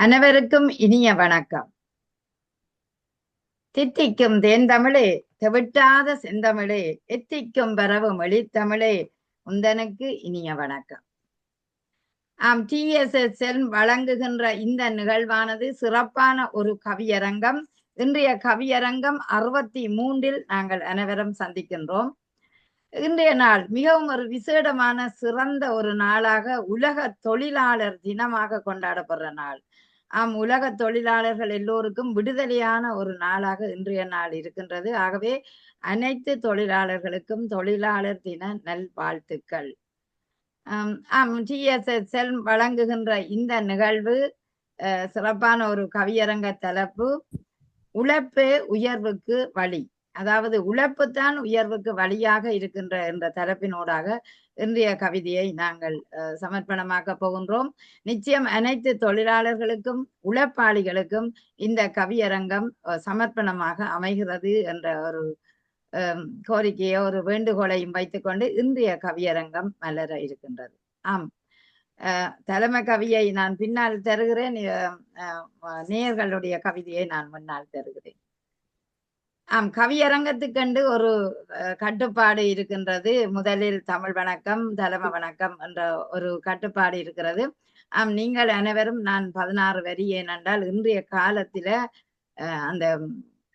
அனைவருக்கும் இனிய வணக்கம். தித்திக்கும் தேன்தமிழே, தெவிட்டாத செந்தமிழே, எத்திக்கும் வரவும் எழித்தமிழே, உந்தனுக்கு இனிய வணக்கம். TSSL வழங்குகின்ற இந்த நிகழ்வானது சிறப்பான ஒரு கவியரங்கம். இன்றைய கவியரங்கம் 63 நாங்கள் அனைவரும் சந்திக்கின்றோம். இன்றைய நாள் மிகவும் ஒரு விசேடமான சிறந்த ஒரு நாளாக உலக தொழிலாளர் தினமாக கொண்டாடப்படுற நாள். உலக தொழிலாளர்கள் எல்லோருக்கும் விடுதலையான ஒரு நாளாக இன்றைய நாள் இருக்கின்றது. ஆகவே அனைத்து தொழிலாளர்களுக்கும் தொழிலாளர் தின நல்வாழ்த்துக்கள். TSSL வழங்குகின்ற இந்த நிகழ்வு சிறப்பான ஒரு கவியரங்க தலைப்பு உழைப்பே உயர்வுக்கு வழி. அதாவது உழைப்புத்தான் உயர்வுக்கு வழியாக இருக்கின்ற என்ற தலைப்பினூடாக இன்றைய கவிதையை நாங்கள் சமர்ப்பணமாக்க போகின்றோம். நிச்சயம் அனைத்து தொழிலாளர்களுக்கும் உழைப்பாளிகளுக்கும் இந்த கவியரங்கம் சமர்ப்பணமாக அமைகிறது என்ற ஒரு கோரிக்கையோ ஒரு வேண்டுகோளையும் வைத்துக்கொண்டு இன்றைய கவியரங்கம் மலர இருக்கின்றது. தலைமை கவியை நான் பின்னால் தருகிறேன், நேயர்களுடைய கவிதையை நான் முன்னால் தருகிறேன். கவியரங்கத்துக்கென்று ஒரு கட்டுப்பாடு இருக்கின்றது. முதலில் தமிழ் வணக்கம், தலைமை வணக்கம் என்ற ஒரு கட்டுப்பாடு இருக்கிறது. நீங்கள் அனைவரும் நான் 16 வரி, ஏனென்றால் இன்றைய காலத்தில அந்த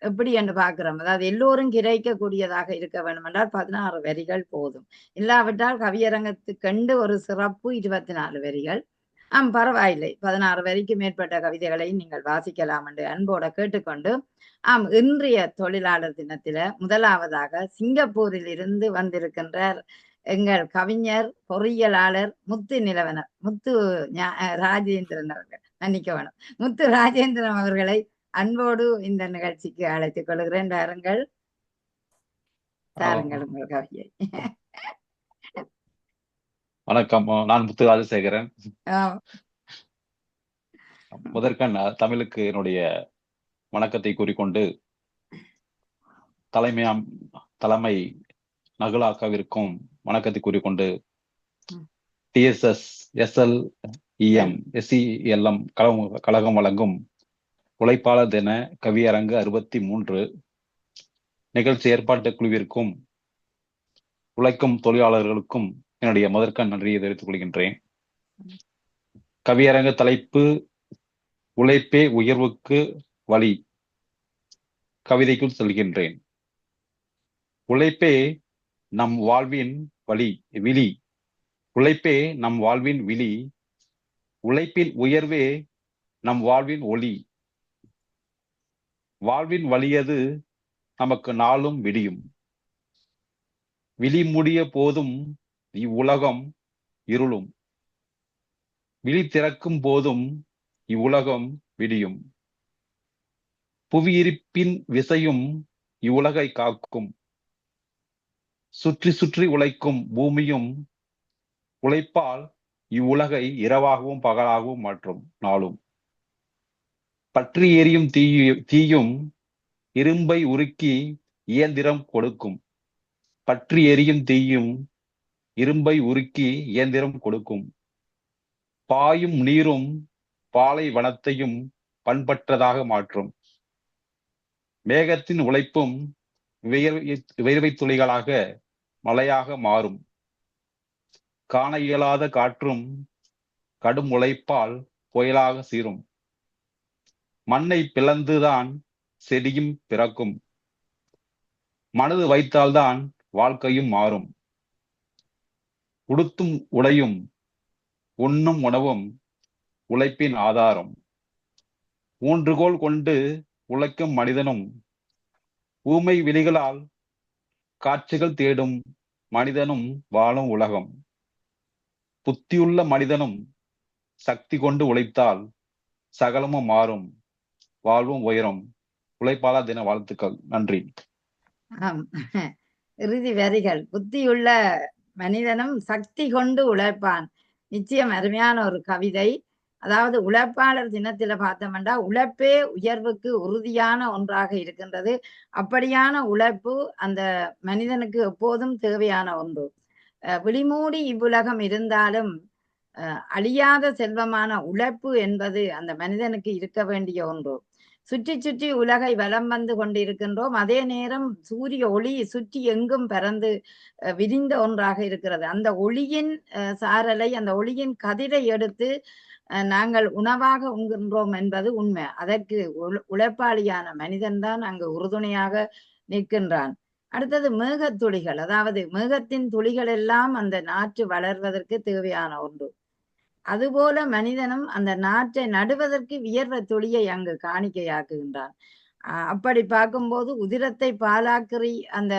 எப்படி என்று பார்க்கிறோம், அதாவது எல்லோரும் கிடைக்கக்கூடியதாக இருக்க வேண்டும் என்றால் 16 வரிகள் போதும். இல்லாவிட்டால் கவியரங்கத்துக்கென்று ஒரு சிறப்பு 24 வரிகள். பரவாயில்லை, 16 வரிக்கு மேற்பட்ட கவிதைகளை நீங்கள் வாசிக்கலாம் என்று அன்போட கேட்டுக்கொண்டு, இன்றைய தொழிலாளர் தினத்தில முதலாவதாக சிங்கப்பூரில் இருந்து வந்திருக்கின்றார் எங்கள் கவிஞர் பொறியியலாளர் முத்து நிலவனர், முத்து ராஜேந்திரன் அவர்கள், மன்னிக்க வேணும், முத்து ராஜேந்திரன் அவர்களை அன்போடு இந்த நிகழ்ச்சிக்கு அழைத்துக் கொள்கிறேன். தாருங்கள் உங்கள் கவியை. வணக்கம், நான் முத்து ராஜசேகரன். முதற்கண் தமிழுக்கு என்னுடைய வணக்கத்தை கூறிக்கொண்டு தலைமை நகுலாக்காவிற்கும் வணக்கத்தை கூறிக்கொண்டு TSSL கழகம் வழங்கும் உழைப்பாளர் தின கவியரங்கு 63 நிகழ்ச்சி ஏற்பாட்டு குழுவிற்கும் உழைக்கும் தொழிலாளர்களுக்கும் என்னுடைய முதற்கண் நன்றியை தெரிவித்துக் கொள்கின்றேன். கவியரங்க தலைப்பு உழைப்பே உயர்வுக்கு வழி. கவிதைக்குள் செல்கின்றேன். உழைப்பே நம் வாழ்வின் விழி. உழைப்பே நம் வாழ்வின் விழி. உழைப்பின் உயர்வே நம் வாழ்வின் ஒளி. வாழ்வின் வழியது நமக்கு நாளும் விடியும். விழி முடிய போதும் இவ்வுலகம் இருளும். விழி திறக்கும் போதும் இவ்வுலகம் விடியும். புவியிருப்பின் விசையும் இவ்வுலகை காக்கும். சுற்றி சுற்றி உழைக்கும் பூமியும் உழைப்பால் இவ்வுலகை இரவாகவும் பகலாகவும் மாற்றும் நாளும். பற்றி எரியும் தீயும் இரும்பை உருக்கி இயந்திரம் கொடுக்கும். பற்றி எரியும் தீயும் இரும்பை உருக்கி இயந்திரம் கொடுக்கும். பாயும் நீரும் பாலைவனத்தையும் பண்பற்றதாக மாற்றும். மேகத்தின் உழைப்பும் வியர்வை துளிகளாக மழையாக மாறும். காண இயலாத காற்றும் கடும் உழைப்பால் புயலாக சீரும். மண்ணை பிளந்துதான் செடியும் பிறக்கும். மனது வைத்தால்தான் வாழ்க்கையும் மாறும். உடுத்தும் உடையும் உண்ணும் உணவும் உழைப்பின் ஆதாரம். ஊன்றுகோல் கொண்டு உழைக்கும் மனிதனும் ஊமை விழிகளால் காட்சிகள் தேடும் மனிதனும் வாழும் உலகம். புத்தியுள்ள மனிதனும் சக்தி கொண்டு உழைத்தால் சகலமும் மாறும், வாழ்வும் உயரும். உழைப்பாளர் தின வாழ்த்துக்கள். நன்றி. இறுதி வரிகள், புத்தியுள்ள மனிதனும் சக்தி கொண்டு உழைப்பான். நிச்சயம் அருமையான ஒரு கவிதை. அதாவது உழைப்பாளர் தினத்தில பார்த்தோம்னா உழைப்பே உயர்வுக்கு உறுதியான ஒன்றாக இருக்கின்றது. அப்படியான உழைப்பு அந்த மனிதனுக்கு எப்போதும் தேவையான ஒன்று. விழிமூடி இவ்வுலகம் இருந்தாலும் அழியாத செல்வமான உழைப்பு என்பது அந்த மனிதனுக்கு இருக்க வேண்டிய ஒன்று. சுற்றி சுற்றி உலகை வலம் வந்து கொண்டிருக்கின்றோம். அதே நேரம் சூரிய ஒளி சுற்றி எங்கும் பறந்து விரிந்த ஒன்றாக இருக்கிறது. அந்த ஒளியின் சாரலை, அந்த ஒளியின் கதிரை எடுத்து நாங்கள் உணவாக உண்கின்றோம் என்பது உண்மை. அதற்கு உழைப்பாளியான மனிதன்தான் அங்கு உறுதுணையாக நிற்கின்றான். அடுத்தது மேகத்துளிகள், அதாவது மேகத்தின் துளிகள் எல்லாம் அந்த நாற்று வளர்வதற்கு தேவையான ஒன்று. அதுபோல மனிதனும் அந்த நாற்றை நடுவதற்கு வியர்வை துளியை அங்கு காணிக்கையாக்குகின்றான். அப்படி பார்க்கும்போது உதிரத்தை பாலாக்கறி அந்த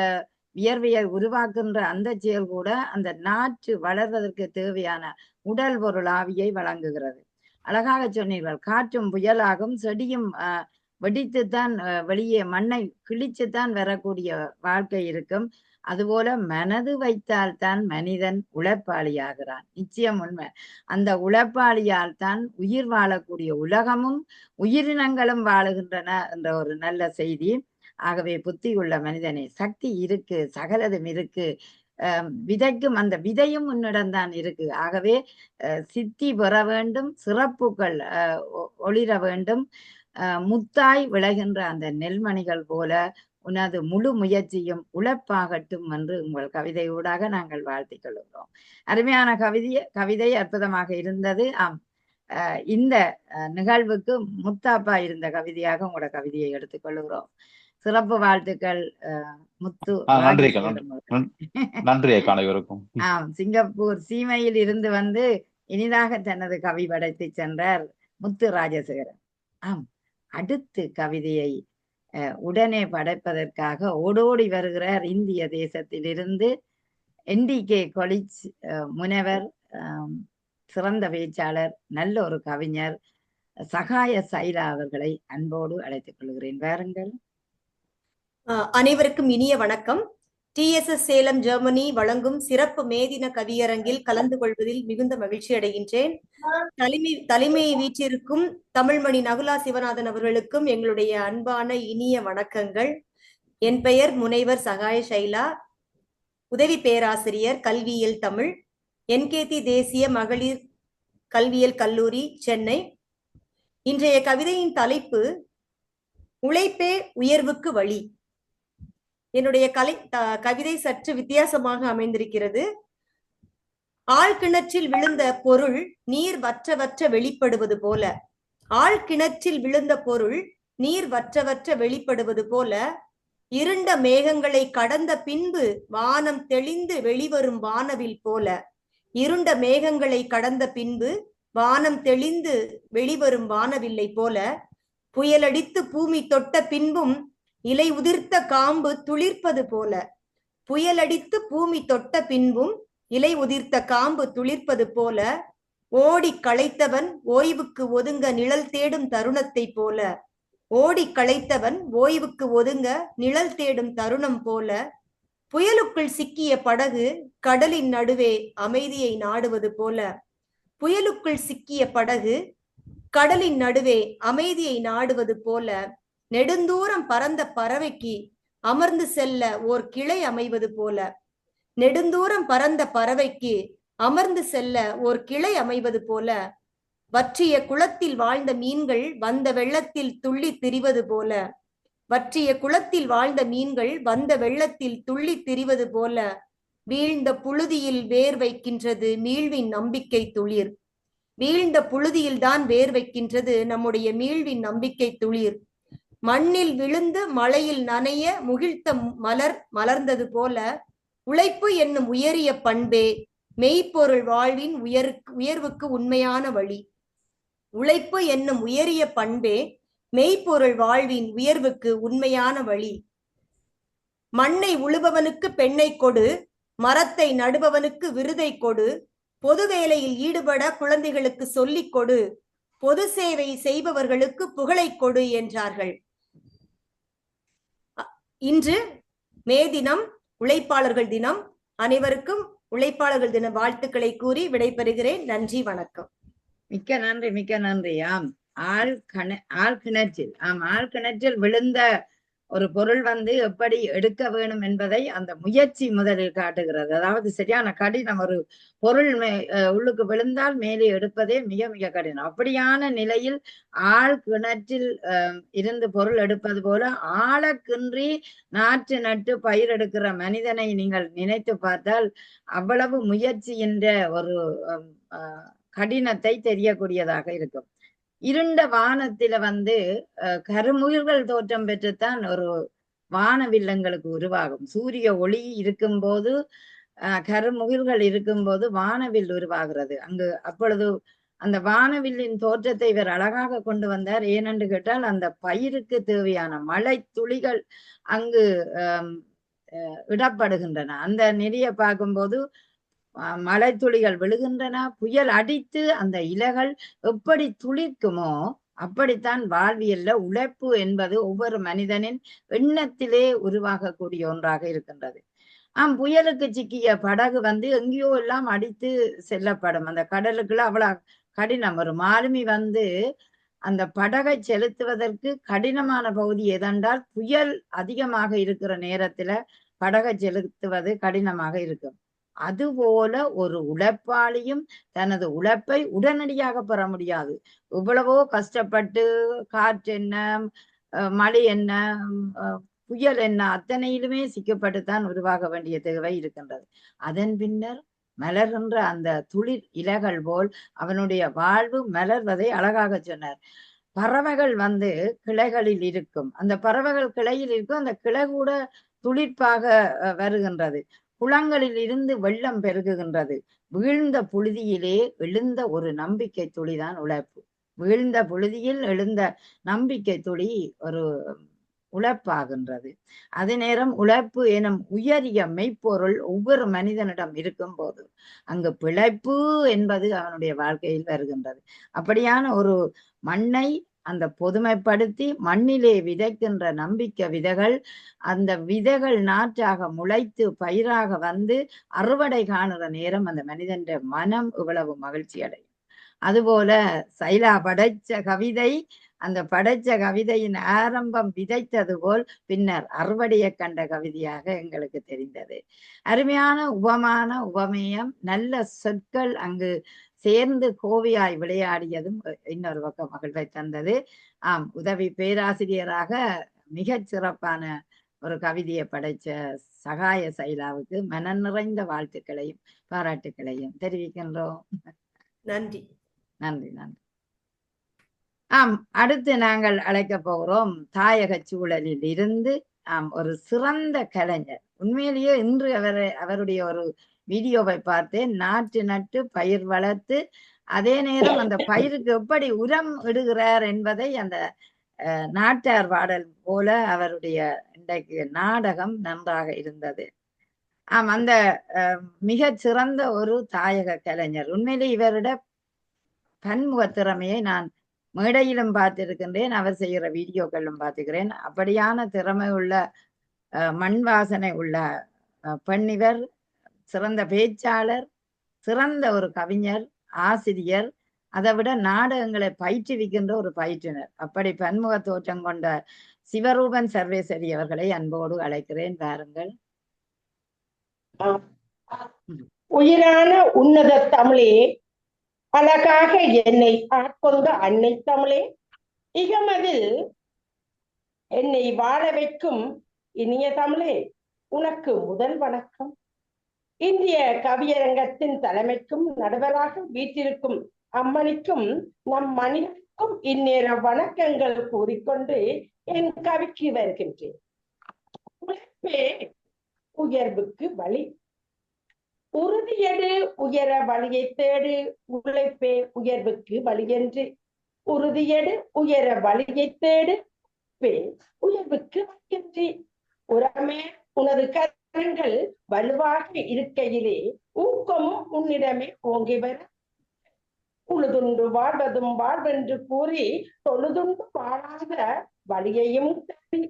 வியர்வையை உருவாக்குகின்ற அந்த செயல் கூட அந்த நாற்று வளர்வதற்கு தேவையான உடல் பொருள் ஆவியை வழங்குகிறது. அழகாக சொன்னீர்கள். காற்றும் புயலாகும், செடியும் வெடித்துத்தான் வெளியே மண்ணை கிழிச்சுத்தான் வரக்கூடிய வாழ்க்கை இருக்கும். அதுபோல மனது வைத்தால் தான் மனிதன் உழைப்பாளியாகிறான். நிச்சயம் உண்மை. அந்த உழைப்பாளியால் தான் உயிர் வாழக்கூடிய உலகமும் உயிரினங்களும் வாழுகின்றன என்ற ஒரு நல்ல செய்தி. ஆகவே புத்தி உள்ள மனிதனே, சக்தி இருக்கு, சகலதும் இருக்கு, விதைக்கும் அந்த விதையும் உன்னிடம்தான் இருக்கு. ஆகவே சித்தி பெற வேண்டும், சிறப்புகள் ஒளிர வேண்டும், முத்தாய் விளைகின்ற அந்த நெல்மணிகள் போல உனது முழு முயற்சியும் உழைப்பாகட்டும் என்று உங்கள் கவிதையூடாக நாங்கள் வாழ்த்திக் கொள்கிறோம். அருமையான கவிதை அற்புதமாக இருந்தது. ஆம், இந்த நிகழ்வுக்கு முத்தாப்பா இருந்த கவிதையாக உங்களோட கவிதையை எடுத்துக்கொள்கிறோம். சிறப்பு வாழ்த்துக்கள் முத்து. நன்றி அனைவருக்கும். ஆம், சிங்கப்பூர் சீமையில் இருந்து வந்து இனிதாக தனது கவி படைத்து சென்றார் முத்து ராஜசேகரன். ஆம், அடுத்து கவிதையை உடனே படைப்பதற்காக ஓடோடி வருகிறார் இந்திய தேசத்திலிருந்து NDK காலேஜ் முனைவர், சிறந்த பேச்சாளர், நல்ல ஒரு கவிஞர் சகாய சைலா அவர்களை அன்போடு அழைத்துக் கொள்கிறேன். வாருங்கள். அனைவருக்கும் இனிய வணக்கம். TSS சேலம் ஜெர்மனி வழங்கும் சிறப்பு மேதின கவியரங்கில் கலந்து கொள்வதில் மிகுந்த மகிழ்ச்சி அடைகின்றேன். தலைமையை வீற்றிருக்கும் தமிழ்மணி நகுலா சிவநாதன் அவர்களுக்கும் எங்களுடைய அன்பான இனிய வணக்கங்கள். என் பெயர் முனைவர் சகாய சைலா, உதவி பேராசிரியர் கல்வியியல் தமிழ், NKT தேசிய மகளிர் கல்வியியல் கல்லூரி சென்னை. இன்றைய கவிதையின் தலைப்பு உழைப்பே உயர்வுக்கு வழி. என்னுடைய கவிதை சற்று வித்தியாசமாக அமைந்திருக்கிறது. ஆழ்கிணற்றில் விழுந்த பொருள் நீர் வற்ற வெளிப்படுவது போல, ஆழ்கிணற்றில் விழுந்த பொருள் நீர் வற்ற வெளிப்படுவது போல, இருண்ட மேகங்களை கடந்த பின்பு வானம் தெளிந்து வெளிவரும் வானவில் போல, இருண்ட மேகங்களை கடந்த பின்பு வானம் தெளிந்து வெளிவரும் வானவில்லை போல, புயலடித்து பூமி தொட்ட பின்பும் இலை உதிர்த்த காம்பு துளிர்ப்பது போல, புயலடித்து பூமி தொட்ட பின்பும் இலை உதிர்த்த காம்பு துளிர்ப்பது போல, ஓடி களைத்தவன் ஓய்வுக்கு ஒதுங்க நிழல் தேடும் தருணத்தை போல, ஓடி களைத்தவன் ஓய்வுக்கு ஒதுங்க நிழல் தேடும் தருணம் போல, புயலுக்குள் சிக்கிய படகு கடலின் நடுவே அமைதியை நாடுவது போல, புயலுக்குள் சிக்கிய படகு கடலின் நடுவே அமைதியை நாடுவது போல, நெடுந்தூரம் பறந்த பறவைக்கு அமர்ந்து செல்ல ஓர் கிளை அமைவது போல, நெடுந்தூரம் பறந்த பறவைக்கு அமர்ந்து செல்ல ஓர் கிளை அமைவது போல, வற்றிய குளத்தில் வாழ்ந்த மீன்கள் வந்த வெள்ளத்தில் துள்ளி திரிவது போல, வற்றிய குளத்தில் வாழ்ந்த மீன்கள் வந்த வெள்ளத்தில் துள்ளி திரிவது போல, வீழ்ந்த புழுதியில் வேர் வைக்கின்றது மீள்வின் நம்பிக்கை துளிர், வீழ்ந்த புழுதியில் தான் வேர் வைக்கின்றது நம்முடைய மீள்வின் நம்பிக்கை துளிர், மண்ணில் விழுந்து மழையில் நனைய முகிழ்த்த மலர் மலர்ந்தது போல, உழைப்பு என்னும் உயரிய பண்பே மெய்ப்பொருள் வாழ்வின் உயர்வுக்கு உண்மையான வழி, உழைப்பு என்னும் உயரிய பண்பே மெய்ப்பொருள் வாழ்வின் உயர்வுக்கு உண்மையான வழி, மண்ணை உழுபவனுக்கு பெண்ணை கொடு, மரத்தை நடுபவனுக்கு விருதை கொடு, பொது வேலையில் ஈடுபட குழந்தைகளுக்கு சொல்லிக் கொடு, பொது சேவை செய்பவர்களுக்கு புகழை கொடு என்றார்கள். இன்று மே தினம், உழைப்பாளர்கள் தினம். அனைவருக்கும் உழைப்பாளர்கள் தின வாழ்த்துக்களை கூறி விடைபெறுகிறேன். நன்றி, வணக்கம். மிக்க நன்றி. ஆம், ஆழ்கிணற்றில் விழுந்த ஒரு பொருள் வந்து எப்படி எடுக்க வேணும் என்பதை அந்த முயற்சி முதலில் காட்டுகிறது. அதாவது சரியான கடினம். ஒரு பொருள் உள்ளுக்கு விழுந்தால் மேலே எடுப்பதே மிக மிக கடினம். அப்படியான நிலையில் ஆழ் கிணற்றில் இருந்து பொருள் எடுப்பது போல ஆழக்கின்றி நாற்று நட்டு பயிர் எடுக்கிற மனிதனை நீங்கள் நினைத்து பார்த்தால் அவ்வளவு முயற்சியின்ற ஒரு கடினத்தை தெரியக்கூடியதாக இருக்கும். இருண்ட வானத்தில வந்து கருமுகில்கள் தோற்றம் பெற்றுத்தான் ஒரு வானவில்லங்களுக்கு உருவாகும். சூரிய ஒளி இருக்கும்போது கருமுகில்கள் இருக்கும்போது வானவில் உருவாகிறது. அங்கு அப்பொழுது அந்த வானவில்லின் தோற்றத்தை இவர் அழகாக கொண்டு வந்தார். ஏனென்று கேட்டால் அந்த பயிருக்கு தேவையான மழை துளிகள் அங்கு இடப்படுகின்றன. அந்த நெறிய பார்க்கும்போது மழை துளிகள் விழுகின்றன, புயல் அடித்து அந்த இலைகள் எப்படி துளிர்க்குமோ அப்படித்தான் வாழ்வியல்ல உழைப்பு என்பது ஒவ்வொரு மனிதனின் எண்ணத்திலே உருவாகக்கூடிய ஒன்றாக இருக்கின்றது. புயலுக்கு சிக்கிய படகு வந்து எங்கேயோ எல்லாம் அடித்து செல்லப்படும். அந்த கடலுக்குள்ள அவ்வளவு கடினம். ஒரு மாலுமி வந்து அந்த படகை செலுத்துவதற்கு கடினமான பகுதி எதென்றால் புயல் அதிகமாக இருக்கிற நேரத்துல படகை செலுத்துவது கடினமாக இருக்கும். அதுபோல ஒரு உழைப்பாளியும் தனது உழைப்பை உடனடியாக பெற முடியாது. இவ்வளவோ கஷ்டப்பட்டு காற்று என்ன, மழை என்ன, புயல் என்ன, அத்தனையிலுமே சிக்கப்பட்டுத்தான் உருவாக வேண்டிய தேவை இருக்கின்றது. அதன் பின்னர் மலர்கின்ற அந்த துளிர் இலைகள் போல் அவனுடைய வாழ்வு மலர்வதை அழகாக சொன்னார். பறவைகள் வந்து கிளைகளில் இருக்கும். அந்த பறவைகள் கிளையில் இருக்கும். அந்த கிளை கூட துளிர்ப்பாக வருகின்றது. குளங்களில் இருந்து வெள்ளம் பெருகுகின்றது. வீழ்ந்த புழுதியிலே எழுந்த ஒரு நம்பிக்கை துளிதான் உழைப்பு. வீழ்ந்த புழுதியில் எழுந்த நம்பிக்கை துளி ஒரு உழைப்பாகின்றது. அதே நேரம் உழைப்பு எனும் உயரிய மெய்ப்பொருள் ஒவ்வொரு மனிதனிடம் இருக்கும் போது அங்கு பிழைப்பு என்பது அவனுடைய வாழ்க்கையில் வருகின்றது. அப்படியான ஒரு மண்ணை அந்த பொதுமைப்படுத்தி மண்ணிலே விதைக்கின்ற நம்பிக்கை விதைகள், அந்த விதைகள் நாற்றாக முளைத்து பயிராக வந்து அறுவடை காணுற நேரம் அந்த மனிதன் மனம் இவ்வளவு மகிழ்ச்சி அடையும். அதுபோல சைலா படைச்ச கவிதை, அந்த படைச்ச கவிதையின் ஆரம்பம் விதைத்தது போல் பின்னர் அறுவடையை கண்ட கவிதையாக எங்களுக்கு தெரிந்தது. அருமையான உபமான உபமேயம், நல்ல சொற்கள் அங்கு சேர்ந்து கோவையாய் விளையாடியதும் இன்னொரு பக்கம் மகிழ்வை தந்தது. உதவி பேராசிரியராக மிகச் சிறப்பான ஒரு கவிதையை படைச்ச சகாய சைலாவுக்கு மன நிறைந்த வாழ்த்துக்களையும் பாராட்டுக்களையும் தெரிவிக்கின்றோம். நன்றி. நன்றி நன்றி. அடுத்து நாங்கள் அழைக்க போகிறோம் தாயக சூழலில் இருந்து ஒரு சிறந்த கலைஞர். உண்மையிலேயே இன்று அவருடைய ஒரு வீடியோவை பார்த்தேன். நாற்று நட்டு பயிர் வளர்த்து அதே நேரம் அந்த பயிருக்கு எப்படி உரம் இடுகிறார் என்பதை அந்த நாட்டார் பாடல் போல அவருடைய இன்றைக்கு நாடகம் நன்றாக இருந்தது. அந்த மிக சிறந்த ஒரு தாயக கலைஞர். உண்மையிலே இவருடைய பன்முக திறமையை நான் மேடையிலும் பார்த்திருக்கின்றேன், அவர் செய்கிற வீடியோக்களும் பார்த்துக்கிறேன். அப்படியான திறமை உள்ள மண் வாசனை உள்ள பெண்ணிவர், சிறந்த பேச்சாளர், சிறந்த ஒரு கவிஞர், ஆசிரியர், அதை விட நாடகங்களை பயிற்றுவிக்கின்ற ஒரு பயிற்றுனர். அப்படி பன்முக தோற்றம் கொண்ட சிவரூபன் சர்வேஸ்வரி அவர்களை அன்போடு அழைக்கிறேன். பாருங்கள். உயிரான உன்னத தமிழே, அழகாக என்னை ஆட்கொண்ட அன்னை தமிழே, இகமதில் என்னை வாழ வைக்கும் இனிய தமிழே, உனக்கு முதல் வணக்கம். இந்திய கவியரங்கத்தின் தலைமைக்கும் நடுவராக வீட்டிற்கும் அம்மணிக்கும் நம் மனிதனுக்கும் இந்நேர வணக்கங்கள் கூறிக்கொண்டு என் கவிக்கு வருகின்றேன். உழைப்பே உயர்வுக்கு வழி, உறுதியடு உயர வழியை தேடு, உழைப்பே உயர்வுக்கு வழி என்று உறுதியடு உயர வழியை தேடு, உயர்வுக்கு வழி. உரமே உனது கரங்கள் வலுவாக இருக்கையிலே ஊக்கமும் உன்னிடமே ஓங்கி வர, உழுதுண்டு வாழ்வதும் வாழ்வென்று கூறி தொழுதுண்டு வாழாத வழியையும் தேடி,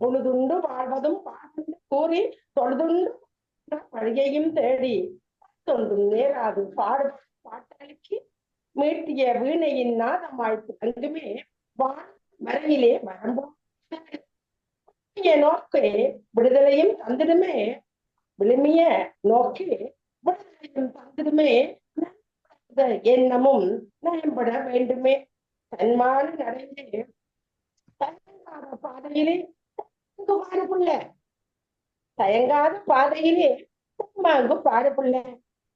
உழுதுண்டு வாழ்வதும் வாழ்வென்று கூறி தொழுதுண்டு வழியையும் தேடி, தொண்டும் நேராது பாடு பாட்டலுக்கு மீட்டிய வீணையின் நாதமாய்ப்பு அங்குமே வான் மறையிலே வரம்போ நோக்கி விடுதலையும் தந்திடுமே, விழுமிய நோக்கி விடுதலையும் தந்திடுமே, எண்ணமும் நயம்பட வேண்டுமே. தன்மான நடையிலே தயங்காத பாதையிலே பாடுபுள்ள, தயங்காத பாதையிலே மாங்கு பாடுபுள்ள,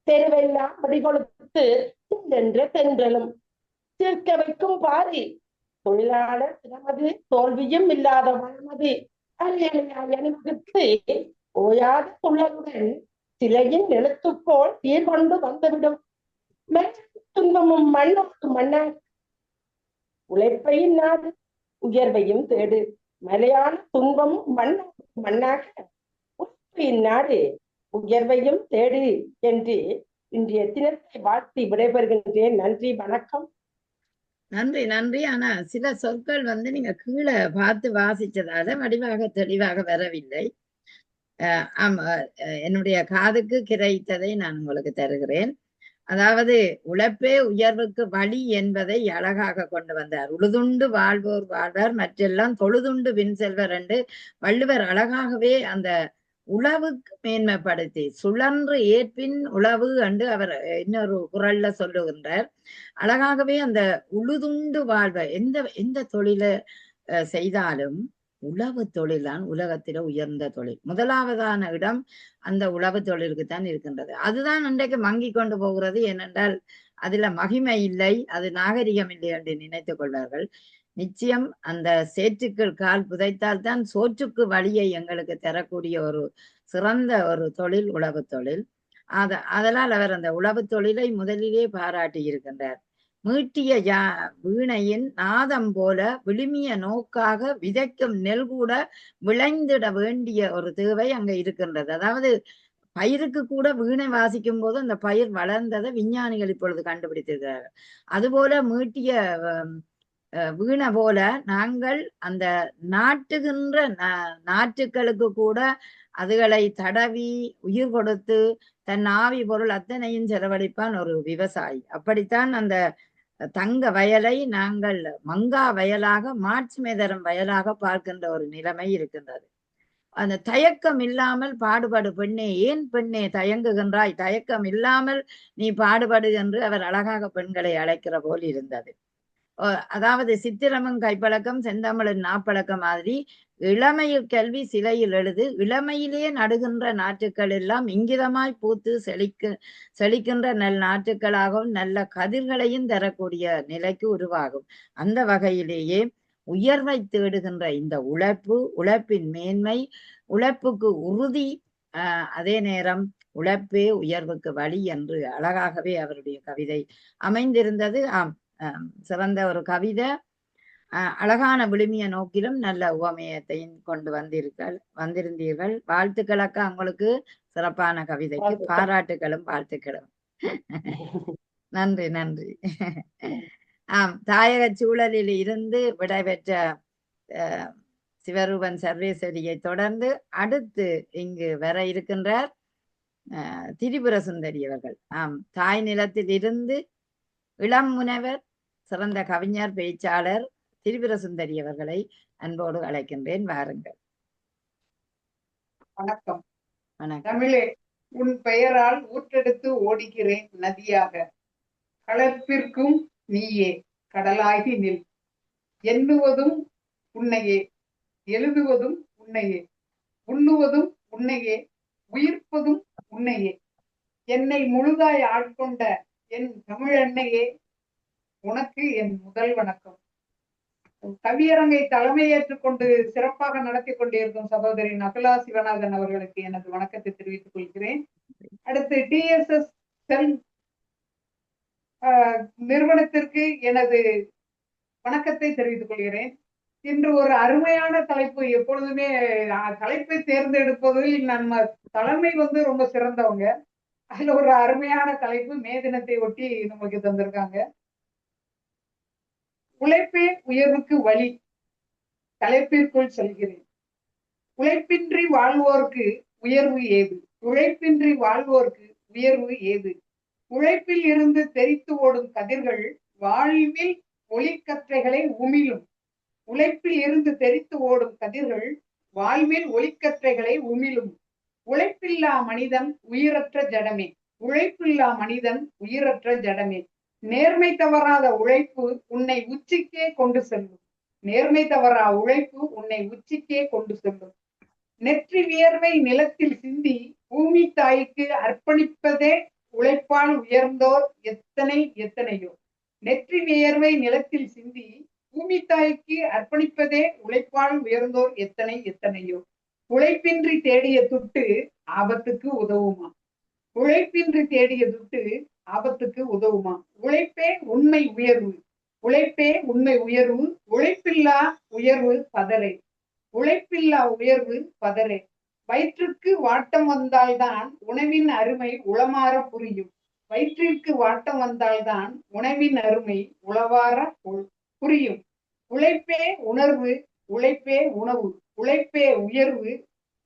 தெருவெல்லாம் வடிகொடுத்து தின்றென்ற தென்றலும் தீர்க்க வைக்கும் பாரி தொழிலாளர் தினமது தோல்வியும் இல்லாத வளமது அலையலையாய் அணிவகுத்து ஓயாத துள்ளலுடன் சிலையின் எழுத்துப்போல் சீர்கொண்டு வந்துவிடும். துன்பமும் மண்ணோடு மண்ணாக உழைப்பையும் நாடு உயர்வையும் தேடு. மலையான துன்பமும் மண்ணோடு மண்ணாக உழைப்பையின் நாடு உயர்வையும் தேடு என்று இன்றைய தினத்தை வாழ்த்தி விடைபெறுகின்றேன். நன்றி, வணக்கம். நன்றி நன்றி. ஆனா சில சொற்கள் நீங்க கீழே பார்த்து வாசிச்சதால வடிவாக தெளிவாக வரவில்லை. என்னுடைய காதுக்கு கிடைத்ததை நான் உங்களுக்கு தருகிறேன். அதாவது உழைப்பே உயர்வுக்கு வழி என்பதை அழகாக கொண்டு வந்தார். உழுதுண்டு வாழ்வோர் வாழ்வார், மற்றெல்லாம் தொழுதுண்டு வின் செல்வர் என்று வள்ளுவர் அழகாகவே அந்த உழவுக்கு மேன்மைப்படுத்தி சுழன்று ஏற்பின் உழவு என்று அவர் இன்னொரு குரல்ல சொல்லுகின்றார். அழகாகவே அந்த உழுதுண்டு வாழ்வ எந்த தொழிலை செய்தாலும் உழவு தொழில் தான் உலகத்தில உயர்ந்த தொழில். முதலாவதான இடம் அந்த உழவு தொழிலுக்கு தான் இருக்கின்றது. அதுதான் இன்றைக்கு மங்கி கொண்டு போகிறது. ஏனென்றால் அதுல மகிமை இல்லை, அது நாகரிகம் இல்லை என்று நினைத்துக் கொள்வார்கள். நிச்சயம் அந்த சேற்றுக்கள் கால் புதைத்தால் தான் சோற்றுக்கு வழியை எங்களுக்கு தரக்கூடிய ஒரு சிறந்த ஒரு தொழில் உழவு தொழில். அதனால் அவர் அந்த உழவு தொழிலை முதலிலே பாராட்டி இருக்கின்றார். மீட்டிய வீணையின் நாதம் போல விழுமிய நோக்காக விதைக்கும் நெல் கூட விளைந்திட வேண்டிய ஒரு தேவை அங்க இருக்கின்றது. அதாவது பயிருக்கு கூட வீணை வாசிக்கும் போது அந்த பயிர் வளர்ந்ததை விஞ்ஞானிகள் இப்பொழுது கண்டுபிடித்திருக்கிறார்கள். அதுபோல மீட்டிய வீணை போல நாங்கள் அந்த நாட்டுகின்ற நாற்றுக்களுக்கு கூட அதுகளை தடவி உயிர் கொடுத்து தன் ஆவி பொருள் அத்தனையும் செலவழிப்பான் ஒரு விவசாயி. அப்படித்தான் அந்த தங்க வயலை நாங்கள் மங்கா வயலாக மாட்சிமை தரும் வயலாக பார்க்கின்ற ஒரு நிலைமை இருக்கின்றது. அந்த தயக்கம் இல்லாமல் பாடுபடு பெண்ணே, ஏன் பெண்ணே தயங்குகின்றாய், தயக்கம் இல்லாமல் நீ பாடுபடு என்று அவர் அழகாக பெண்களை அழைக்கிற போல் இருந்தது. அதாவது சித்திரமும் கைப்பழக்கம் செந்தமிழின் நாப்பழக்கம் மாதிரி இளமையில் கல்வி சிலையில் எழுது, இளமையிலே நடுகின்ற நாற்றுக்கள் எல்லாம் இங்கிதமாய் பூத்து செழிக்கின்ற நல் நாற்றுக்களாகவும் நல்ல கதிர்களையும் தரக்கூடிய நிலைக்கு உருவாகும். அந்த வகையிலேயே உயர்வை தேடுகின்ற இந்த உழைப்பின் மேன்மை, உழைப்புக்கு உறுதி, அதே நேரம் உழைப்பே உயர்வுக்கு வழி என்று அழகாகவே அவருடைய கவிதை அமைந்திருந்தது. சிறந்த ஒரு கவிதை. அழகான விழுமிய நோக்கிலும் நல்ல உவமயத்தையும் கொண்டு வந்திருந்தீர்கள். வாழ்த்துக்களக்கா, உங்களுக்கு சிறப்பான கவிதைக்கு பாராட்டுகளும் வாழ்த்துக்களும். நன்றி நன்றி. தாயக சூழலில் இருந்து விடைபெற்ற சிவரூபன் சர்வேஸ்வரியை தொடர்ந்து அடுத்து இங்கு வர இருக்கின்றார் திரிபுர சுந்தரி அவர்கள். தாய் நிலத்தில் இருந்து இளம் முனைவர், சிறந்த கவிஞர், பேச்சாளர் திரிபுர சுந்தரி அவர்களை அன்போடு அழைக்கின்றேன். வாருங்கள். வணக்கம். வணக்கம். தமிழே, உன் பெயரால் ஊற்றெடுத்து ஓடுகிறேன் நதியாக, களப்பிற்கும் நீயே கடலாகி நில். எண்ணுவதும் உன்னையே, எழுதுவதும் உன்னையே, உண்ணுவதும் உன்னையே, உயிர்ப்பதும் உன்னையே. என்னை முழுதாய் ஆட்கொண்ட என் தமிழன்னையே, உனக்கு என் முதல் வணக்கம். கவியரங்கை தலைமையேற்றுக் கொண்டு சிறப்பாக நடத்தி கொண்டிருக்கும் சகோதரி நகுலா சிவநாதன் அவர்களுக்கு எனது வணக்கத்தை தெரிவித்துக் கொள்கிறேன். அடுத்து TSS செல் நிறுவனத்திற்கு எனது வணக்கத்தை தெரிவித்துக் கொள்கிறேன். இன்று ஒரு அருமையான தலைப்பு. எப்பொழுதுமே தலைப்பை தேர்ந்தெடுப்பதில் நம்ம தலைமை ரொம்ப சிறந்தவங்க. அதுல ஒரு அருமையான தலைப்பு மே தினத்தை ஒட்டி நமக்கு தந்திருக்காங்க. உழைப்பே உயர்வுக்கு வழி. தலைப்பிற்குள் செல்கிறேன். உழைப்பின்றி வாழ்வோர்க்கு உயர்வு ஏது? உழைப்பின்றி வாழ்வோர்க்கு உயர்வு ஏது? உழைப்பில் இருந்து தெரித்து ஓடும் கதிர்கள் வாழ்வில் ஒளிக்கற்றைகளை உமிழும். உழைப்பில் இருந்து தெரித்து ஓடும் கதிர்கள் வாழ்வில் ஒளிக்கற்றைகளை உமிழும். உழைப்பில்லா மனிதன் உயிரற்ற ஜடமே. உழைப்பில்லா மனிதன் உயிரற்ற ஜடமே. நேர்மை தவறாத உழைப்பு உன்னை உச்சிக்கே கொண்டு செல்லும். நேர்மை தவறா உழைப்பு உன்னை உச்சிக்கே கொண்டு செல்லும். நெற்றி வியர்வை நிலத்தில் சிந்தி பூமி தாய்க்கு அர்ப்பணிப்பதே உழைப்பால் உயர்ந்தோர் எத்தனையோ. நெற்றி வியர்வை நிலத்தில் சிந்தி பூமி தாய்க்கு அர்ப்பணிப்பதே உழைப்பால் உயர்ந்தோர் எத்தனையோ. உழைப்பின்றி தேடிய துட்டு ஆபத்துக்கு உதவுமா? உழைப்பின்றி தேடிய துட்டு ஆபத்துக்கு உதவுமா? உழைப்பே உண்மை உயர்வு. உழைப்பே உண்மை உயர்வு. உழைப்பில்லா உயர்வு பதரை. உழைப்பில்லா உயர்வு பதரை. வயிற்றுக்கு வாட்டம் வந்தால்தான் உணவின் அருமை உளமாற புரியும். வயிற்றிற்கு வாட்டம் வந்தால்தான் உணவின் அருமை உளவார புரியும். உழைப்பே உணர்வு. உழைப்பே உணவு. உழைப்பே உயர்வு.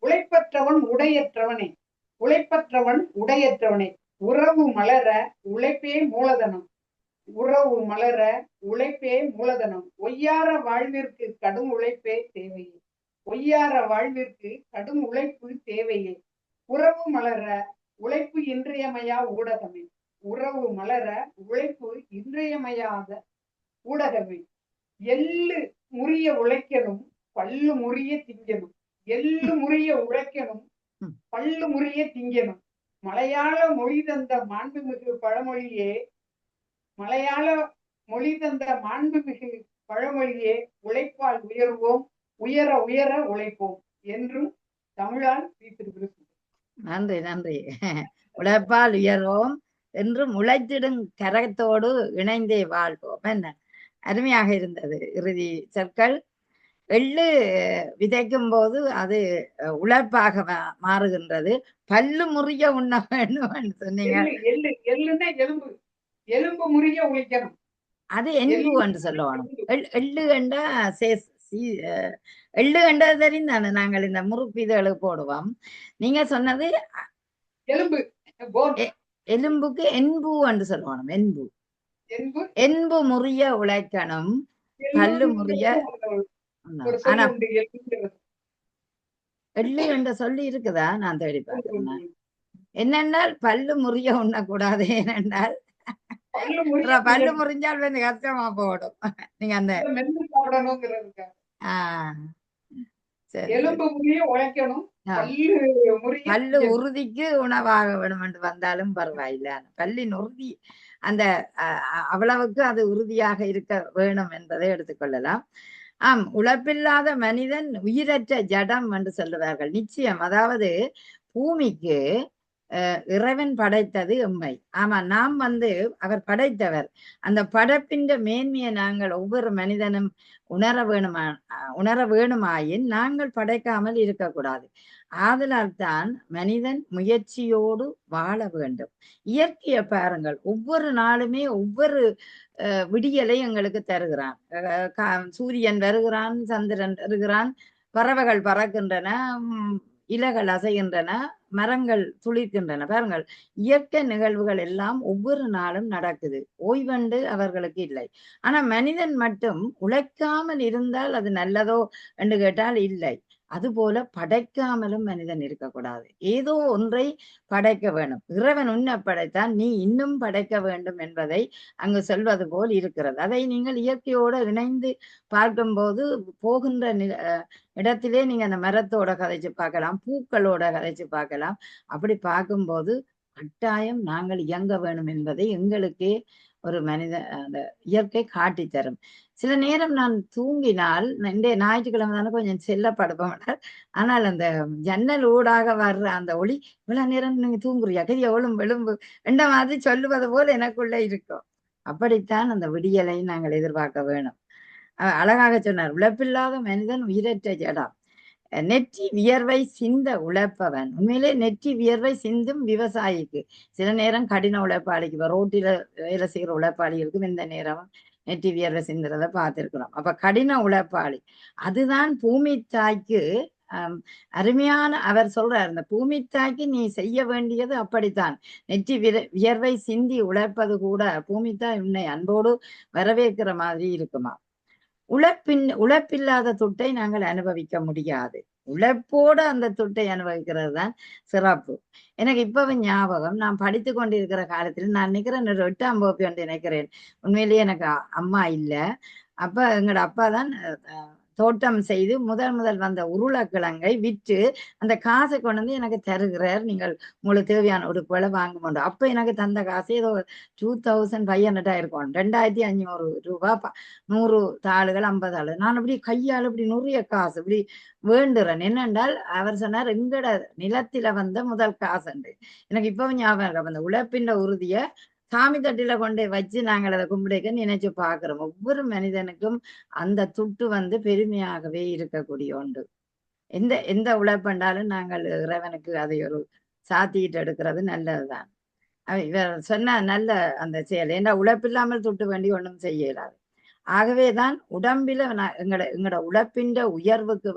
உழைப்பற்றவன் உடையற்றவனே. உழைப்பற்றவன் உடையற்றவனே. உறவு மலர உழைப்பே மூலதனம். உறவு மலர உழைப்பே மூலதனம். ஒய்யார வாழ்விற்கு கடும் உழைப்பே தேவையே. ஒய்யார வாழ்விற்கு கடும் உழைப்பு தேவையே. உறவு மலர உழைப்பு இன்றியமையா ஊடகமே. உறவு மலர உழைப்பு இன்றியமையாத ஊடகமே. எள்ளு முறிய உழைக்கணும் பல்லு முறிய திங்கணும். எள்ளு முறிய உழைக்கணும் பல்லு முறிய திங்கணும். மலையாள மொழி தந்த மாண்புமிகு பழமொழியே. மலையாள மொழி தந்த மாண்புமிகு பழமொழியே. உழைப்பால் உயர்வோம் உயர உயர உழைப்போம் என்றும் தமிழால் வீட்டிற்கு. நன்றி நன்றி. உழைப்பால் உயர்வோம் என்றும் உழைத்திடும் கரத்தோடு இணைந்தே வாழ்வோம். என்ன அருமையாக இருந்தது இறுதி சொற்கள். எள்ளு விதைக்கும் போது அது உழைப்பாக மாறுகின்றது. பல்லு முறிய உண்ண வேண்டும் சொன்னீங்க. எள்ளுன்னா எலும்பு. எலும்பு முறிய உழைக்கணும். அது என்பு என்று சொல்லுவாங்க. எள்ளு கண்டா எள்ளு கண்டது தெரிந்தானே நாங்கள் இந்த முறுக்கு இதழுக்கு போடுவோம். நீங்க சொன்னது எலும்பு. எலும்புக்கு என்பு என்று சொல்லுவாங்க. என்பு. என்பு முறிய உழைக்கணும் பல்லு முறிய. ஆனா எள்ளு என்ற சொல்லி இருக்குதா? நான் தேடி பார்க்கிறேன். என்னென்னால் பல்லு முறிய உண்ணக்கூடாது. ஏனென்றால் பல்லு முறிஞ்சால் வந்து கஷ்டமா போடும். நீங்க அந்த எலும்பு முறிய உழைக்கணும் பல்லு உறுதிக்கு உணவாக வேணும் என்று வந்தாலும் பரவாயில்ல. பல்லின் உறுதி அந்த அவ்வளவுக்கு அது உறுதியாக இருக்க வேணும் என்பதை எடுத்துக்கொள்ளலாம். ஆம், உழைப்பில்லாத மனிதன் உயிரற்ற ஜடம் என்று சொல்லுவார்கள். நிச்சயம். அதாவது பூமிக்கு இறைவன் படைத்தது எம்மை. ஆமா, நாம் அவர் படைத்தவர். அந்த படைப்பின் மேன்மையை நாங்கள் ஒவ்வொரு மனிதனும் உணர வேணுமாயின் நாங்கள் படைக்காமல் இருக்கக்கூடாது. ஆதலால் தான் மனிதன் முயற்சியோடு வாழ வேண்டும். இயற்கையை பாருங்கள், ஒவ்வொரு நாளுமே ஒவ்வொரு விடியலை எங்களுக்கு தருகிறான். சூரியன் வருகிறான், சந்திரன் வருகிறான், பறவைகள் பறக்கின்றன, இலைகள் அசைகின்றன, மரங்கள் துளிர்க்கின்றன. பாருங்கள், இயற்கை நிகழ்வுகள் எல்லாம் ஒவ்வொரு நாளும் நடக்குது. ஓய்வண்டு அவர்களுக்கு இல்லை. ஆனா மனிதன் மட்டும் உழைக்காமல் இருந்தால் அது நல்லதோ என்று கேட்டால் இல்லை. அதுபோல படைக்காமலும் மனிதன் இருக்கக்கூடாது. ஏதோ ஒன்றை படைக்க வேணும். இறைவன் உன்னை படைத்தான், நீ இன்னும் படைக்க வேண்டும் என்பதை அங்கு சொல்வது போல் இருக்கிறது. அதை நீங்கள் இயற்கையோடு இணைந்து பார்க்கும்போது போகின்ற இடத்திலே நீங்க அந்த மரத்தோட கதைச்சு பார்க்கலாம், பூக்களோட கதைச்சு பார்க்கலாம். அப்படி பார்க்கும்போது கட்டாயம் நாங்கள் இயங்க வேணும் என்பதை எங்களுக்கே ஒரு அந்த இயற்கை காட்டி தரும். சில நேரம் நான் தூங்கினால், இன்றைய ஞாயிற்றுக்கிழமை தானே கொஞ்சம் செல்ல படுப்பேன். ஆனால் அந்த ஜன்னல் ஊடாக வர்ற அந்த ஒளி, இவ்வளவு நேரம் நீங்க தூங்குறியா, கரிய எலும்பு என்ற மாதிரி சொல்லுவது போல் எனக்குள்ள இருக்கும். அப்படித்தான் அந்த விடியலை நாங்கள் எதிர்பார்க்க வேணும். அழகாக சொன்னார், உழைப்பில்லாத மனிதன் உயிரற்ற ஜடம். நெற்றி வியர்வை சிந்த உழைப்பவன். உண்மையிலே நெற்றி வியர்வை சிந்தும் விவசாயிக்கு, சில நேரம் கடின உழைப்பாளிக்கு, ரோட்டில வேலை செய்கிற உழைப்பாளிகளுக்கும் இந்த நேரம் நெற்றி வியர்வை சிந்துறதை பார்த்திருக்கிறோம். அப்ப கடின உழைப்பாளி அதுதான் பூமி தாய்க்கு அருமையான. அவர் சொல்றார், இந்த பூமி தாய்க்கு நீ செய்ய வேண்டியது அப்படித்தான். நெற்றி வியர்வை சிந்தி உழைப்பது கூட பூமி தாய் உன்னை அன்போடு வரவேற்கிற மாதிரி இருக்குமா. உழைப்பில்லாத துட்டை நாங்கள் அனுபவிக்க முடியாது. உழைப்போட அந்த துட்டை அனுபவிக்கிறது தான் சிறப்பு. எனக்கு இப்பவும் ஞாபகம், நான் படித்து கொண்டிருக்கிற காலத்தில் நான் நினைக்கிறேன் ஒரு 8ஆம் வகுப்பு என்று நினைக்கிறேன். உண்மையிலேயே எனக்கு அம்மா இல்ல. அப்ப எங்களோட அப்பா தான் தோட்டம் செய்து முதல் வந்த உருளைக்கிழங்கை விற்று அந்த காசை கொண்டு வந்து எனக்கு தருகிறார். நீங்கள் உங்களுக்கு தேவையான உடுப்புகளை வாங்க மாட்டோம். அப்ப எனக்கு தந்த காசு ஏதோ 2500 இருக்கும். 2500 ரூபாய் 100 தாளுகள் 50 தாள். நான் அப்படி கையால் இப்படி நிறைய காசு இப்படி வேண்டுறேன். என்னென்றால் அவர் சொன்னார் எங்கட நிலத்தில வந்த முதல் காசு என்று. எனக்கு இப்பவும் ஞாபகம் இருக்கு. அந்த உழைப்பின் உறுதியை சாமி தட்டில கொண்டு வச்சு நாங்கள் அதை கும்பிடைக்க நினைச்சு பார்க்கிறோம். ஒவ்வொரு மனிதனுக்கும் அந்த துட்டு பெருமையாகவே இருக்கக்கூடிய ஒன்று. எந்த உழைப்பண்டாலும் நாங்கள் இறைவனுக்கு அதை ஒரு சாத்திட்டு எடுக்கிறது நல்லதுதான். இவர் சொன்ன நல்ல அந்த செயல். ஏன்னா உழைப்பில்லாமல் துட்டு வேண்டி ஒன்றும் செய்ய இயலாது. ஆகவேதான் உடம்பில எங்களோட உழைப்பின் உயர்வுக்கு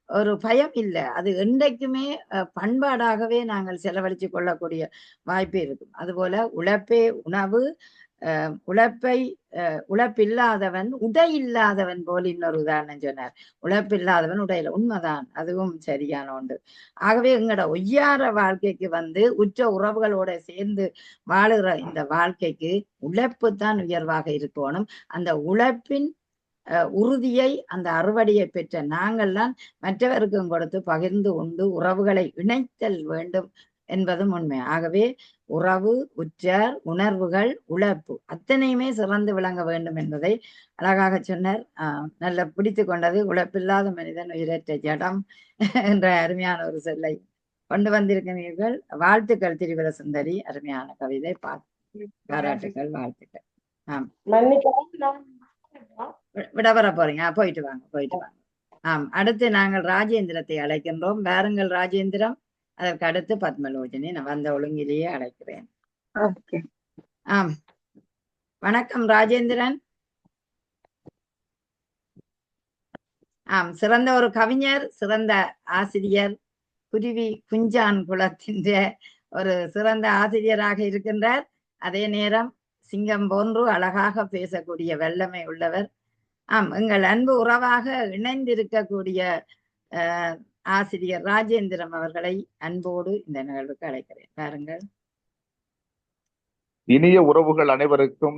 ஒரு பயம் இல்லை. அது என்றைக்குமே பண்பாடாகவே நாங்கள் செலவழித்து கொள்ளக்கூடிய வாய்ப்பு இருக்கும். அதுபோல உழைப்பே உணவு, உழைப்பில்லாதவன் உடை இல்லாதவன் போல் இன்னொரு உதாரணம் சொன்னார். உழைப்பில்லாதவன் உடையில. உண்மைதான், அதுவும் சரியான ஒன்று. ஆகவே எங்களோட ஒய்யார வாழ்க்கைக்கு உற்ற உறவுகளோட சேர்ந்து வாழுகிற இந்த வாழ்க்கைக்கு உழைப்பு தான் உயர்வாக இருக்கணும். அந்த உழைப்பின் உறுதியை, அந்த அறுவடையை பெற்ற நாங்கள்தான் மற்றவருக்கும் கொடுத்து பகிர்ந்து உண்டு உறவுகளை இணைத்தல் வேண்டும் என்பதும் உண்மை. ஆகவே உறவு, உற்றார், உணர்வுகள், உழைப்பு அத்தனையுமே சிறந்து விளங்க வேண்டும் என்பதை அழகாக சொன்னார். நல்ல பிடித்து கொண்டது. உழைப்பில்லாத மனிதன் உயிரற்ற ஜடம் என்ற அருமையான ஒரு சொல்லை கொண்டு வந்திருக்கிறீர்கள். வாழ்த்துக்கள் திரிபுர சுந்தரி. அருமையான கவிதை. பாராட்டுக்கள், வாழ்த்துக்கள். விட வர போறீங்க, போயிட்டு வாங்க. அடுத்து நாங்கள் ராஜேந்திரத்தை அழைக்கின்றோம். வாருங்கள் ராஜேந்திரம். அதற்கு அடுத்து பத்மலோச்சனி. நான் வந்த ஒழுங்கிலேயே அழைக்கிறேன். வணக்கம் ராஜேந்திரன். சிறந்த ஒரு கவிஞர், சிறந்த ஆசிரியர், குருவி குஞ்சான் குலத்தின் ஒரு சிறந்த ஆசிரியராக இருக்கின்றார். அதே நேரம் சிங்கம் போன்று அழகாக பேசக்கூடிய வல்லமை உள்ளவர். எங்கள் அன்பு உறவாக இணைந்திருக்கக்கூடிய ஆசிரியர் ராஜேந்திரம் அவர்களை அன்போடு இந்த நிகழ்வுக்கு அழைக்கிறேன். பாருங்கள். இனிய உறவுகள் அனைவருக்கும்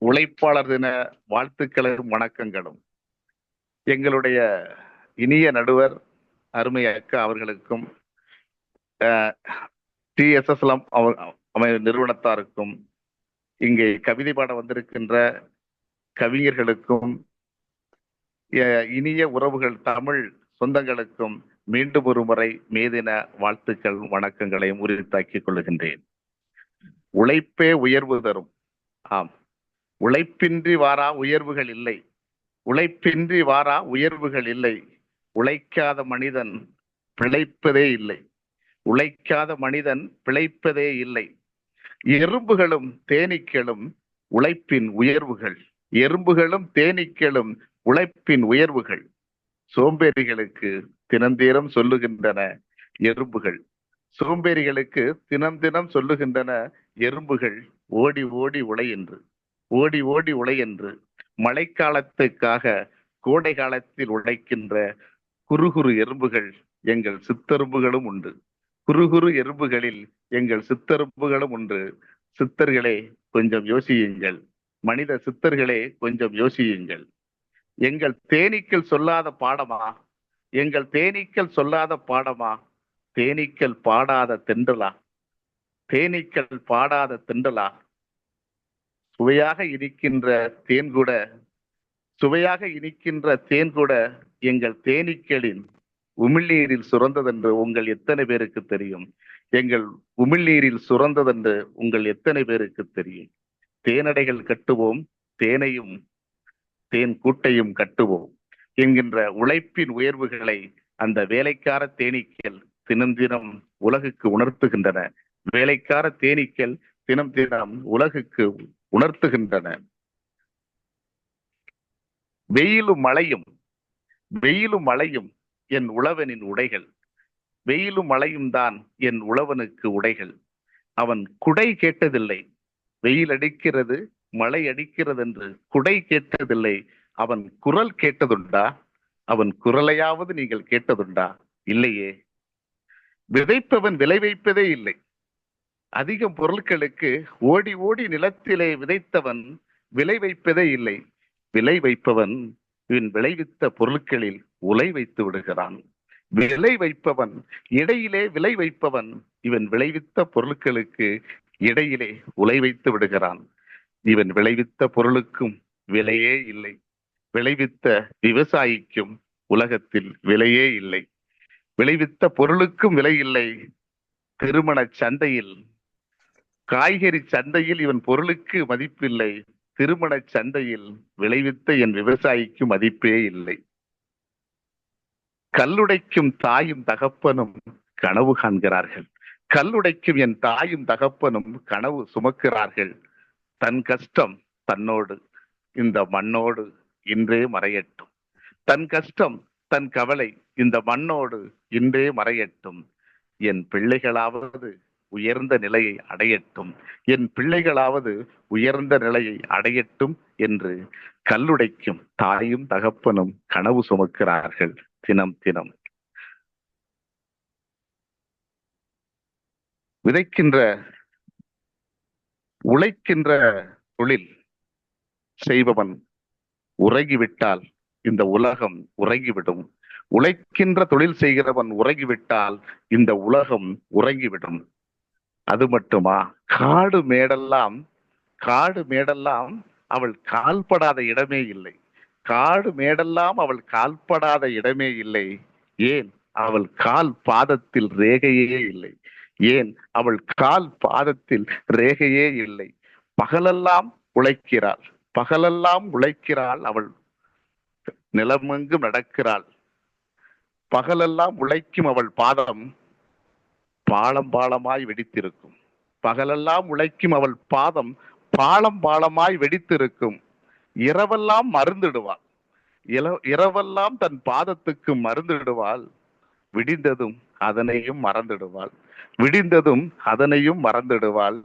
உழைப்பாளர் தின வாழ்த்துக்களும் வணக்கங்களும். எங்களுடைய இனிய நடுவர் அருமை அக்கா அவர்களுக்கும் TSSLM நிறுவனத்தாருக்கும் இங்கே கவிதை பாட வந்திருக்கின்ற கவிஞர்களுக்கும் இனிய உறவுகள் தமிழ் சொந்தங்களுக்கும் மீண்டும் ஒரு முறை மேதின வாழ்த்துக்கள் வணக்கங்களையும் உரித்தாக்கிக் கொள்கின்றேன். உழைப்பே உயர்வு தரும். உழைப்பின்றி வாரா உயர்வுகள் இல்லை. உழைப்பின்றி வாரா உயர்வுகள் இல்லை. உழைக்காத மனிதன் பிழைப்பதே இல்லை. உழைக்காத மனிதன் பிழைப்பதே இல்லை. எறும்புகளும் தேனீக்களும் உழைப்பின் உயர்வுகள். எறும்புகளும் தேனீக்களும் உழைப்பின் உயர்வுகள். சோம்பேறிகளுக்கு தினம் சொல்லுகின்றன எறும்புகள். சோம்பேறிகளுக்கு தினம் சொல்லுகின்றன எறும்புகள். ஓடி ஓடி உழை என்று, ஓடி ஓடி உழை என்று. மழைக்காலத்துக்காக கோடை காலத்தில் உழைக்கின்ற குறுகுறு எறும்புகள் எங்கள் சித்தெரும்புகளும் உண்டு. குறுகுறு எறும்புகளில் எங்கள் சித்தெரும்புகளும் உண்டு. சித்தர்களே கொஞ்சம் யோசியுங்கள். மனித சித்தர்களே கொஞ்சம் யோசியுங்கள். எங்கள் தேனீக்கள் சொல்லாத பாடமா? எங்கள் தேனீக்கள் சொல்லாத பாடமா? தேனீக்கள் பாடாத தென்றலா? தேனீக்கள் பாடாத தென்றலா? சுவையாக இனிக்கின்ற தேன் கூட, சுவையாக இனிக்கின்ற தேன் கூட எங்கள் தேனீக்களின் உமிழ்நீரில் சுரந்ததென்று உங்கள் எத்தனை பேருக்கு தெரியும்? எங்கள் உமிழ்நீரில் சுரந்ததென்று உங்கள் எத்தனை பேருக்கு தெரியும்? தேனடைகள் கட்டுவோம், தேனையும் தேன் கூட்டையும் கட்டுவோம் என்கின்ற உழைப்பின் உயர்வுகளை அந்த வேலைக்கார தேனீக்கள் தினம் உலகுக்கு உணர்த்துகின்றன. வேலைக்கார தேனீக்கள் தினம் உலகுக்கு உணர்த்துகின்றன. வெயிலும் மழையும் என் உழவனின் உடைகள். வெயிலும் மழையும் தான் என் உழவனுக்கு உடைகள். அவன் குடை கேட்டதில்லை. வெயில் அடிக்கிறது, மழை அடிக்கிறது என்று குடை கேட்டதில்லை. அவன் குரல் கேட்டதுண்டா? அவன் குரலையாவது நீங்கள் கேட்டதுண்டா? இல்லையே. விதைப்பவன் விளை வைப்பதே இல்லை. அதிகம் பொருட்களுக்கு ஓடி ஓடி நிலத்திலே விதைத்தவன் விளை வைப்பதே இல்லை. விளை வைப்பவன் இவன் விளைவித்த பொருட்களில் உலை வைத்து விடுகிறான். விளை வைப்பவன் இடையிலே விளை வைப்பவன் இவன் விளைவித்த பொருட்களுக்கு இடையிலே உலை வைத்து விடுகிறான். இவன் விளைவித்த பொருளுக்கும் விலையே இல்லை. விளைவித்த விவசாயிக்கும் உலகத்தில் விலையே இல்லை. விளைவித்த பொருளுக்கும் விலை இல்லை. திருமண சந்தையில், காய்கறி சந்தையில் இவன் பொருளுக்கு மதிப்பில்லை. திருமண சந்தையில் விளைவித்த என் விவசாயிக்கு மதிப்பே இல்லை. கல்லுடைக்கும் தாயும் தகப்பனும் கனவு காண்கிறார்கள். கல்லுடைக்கும் என் தாயும் தகப்பனும் கனவு சுமக்கிறார்கள். தன் கஷ்டம் தன்னோடு இந்த மண்ணோடு இன்றே மறையட்டும். தன் கஷ்டம் தன் கவலை இந்த மண்ணோடு இன்றே மறையட்டும். என் பிள்ளைகளாவது உயர்ந்த நிலையை அடையட்டும். என் பிள்ளைகளாவது உயர்ந்த நிலையை அடையட்டும் என்று கல்லுடைக்கும் தாயும் தகப்பனும் கனவு சுமக்கிறார்கள் தினம் தினம். விதைக்கின்ற உழைக்கின்ற தொழில் செய்பவன் உறங்கிவிட்டால் இந்த உலகம் உறங்கிவிடும். உழைக்கின்ற தொழில் செய்கிறவன் உறங்கிவிட்டால் இந்த உலகம் உறங்கிவிடும். அது மட்டுமா, காடு மேடெல்லாம் அவள் கால்படாத இடமே இல்லை. காடு மேடெல்லாம் அவள் கால்படாத இடமே இல்லை. ஏன்? அவள் கால் பாதத்தில் ரேகையே இல்லை. ஏன்? அவள் கால் பாதத்தில் ரேகையே இல்லை. பகலெல்லாம் உழைக்கிறாள். பகலெல்லாம் உழைக்கிறாள். அவள் நிலமெங்கும் நடக்கிறாள். பகலெல்லாம் உழைக்கும் அவள் பாதம் பாலம் பாலமாய் வெடித்திருக்கும். பகலெல்லாம் உழைக்கும் அவள் பாதம் பாலம் பாலமாய் வெடித்திருக்கும். இரவெல்லாம் மருந்திடுவாள். இரவெல்லாம் தன் பாதத்துக்கு மருந்திடுவாள். விடிந்ததும் அதனையும் மறந்துடுவாள். விடிந்ததும் அதனையும் மறந்துடுவாள்.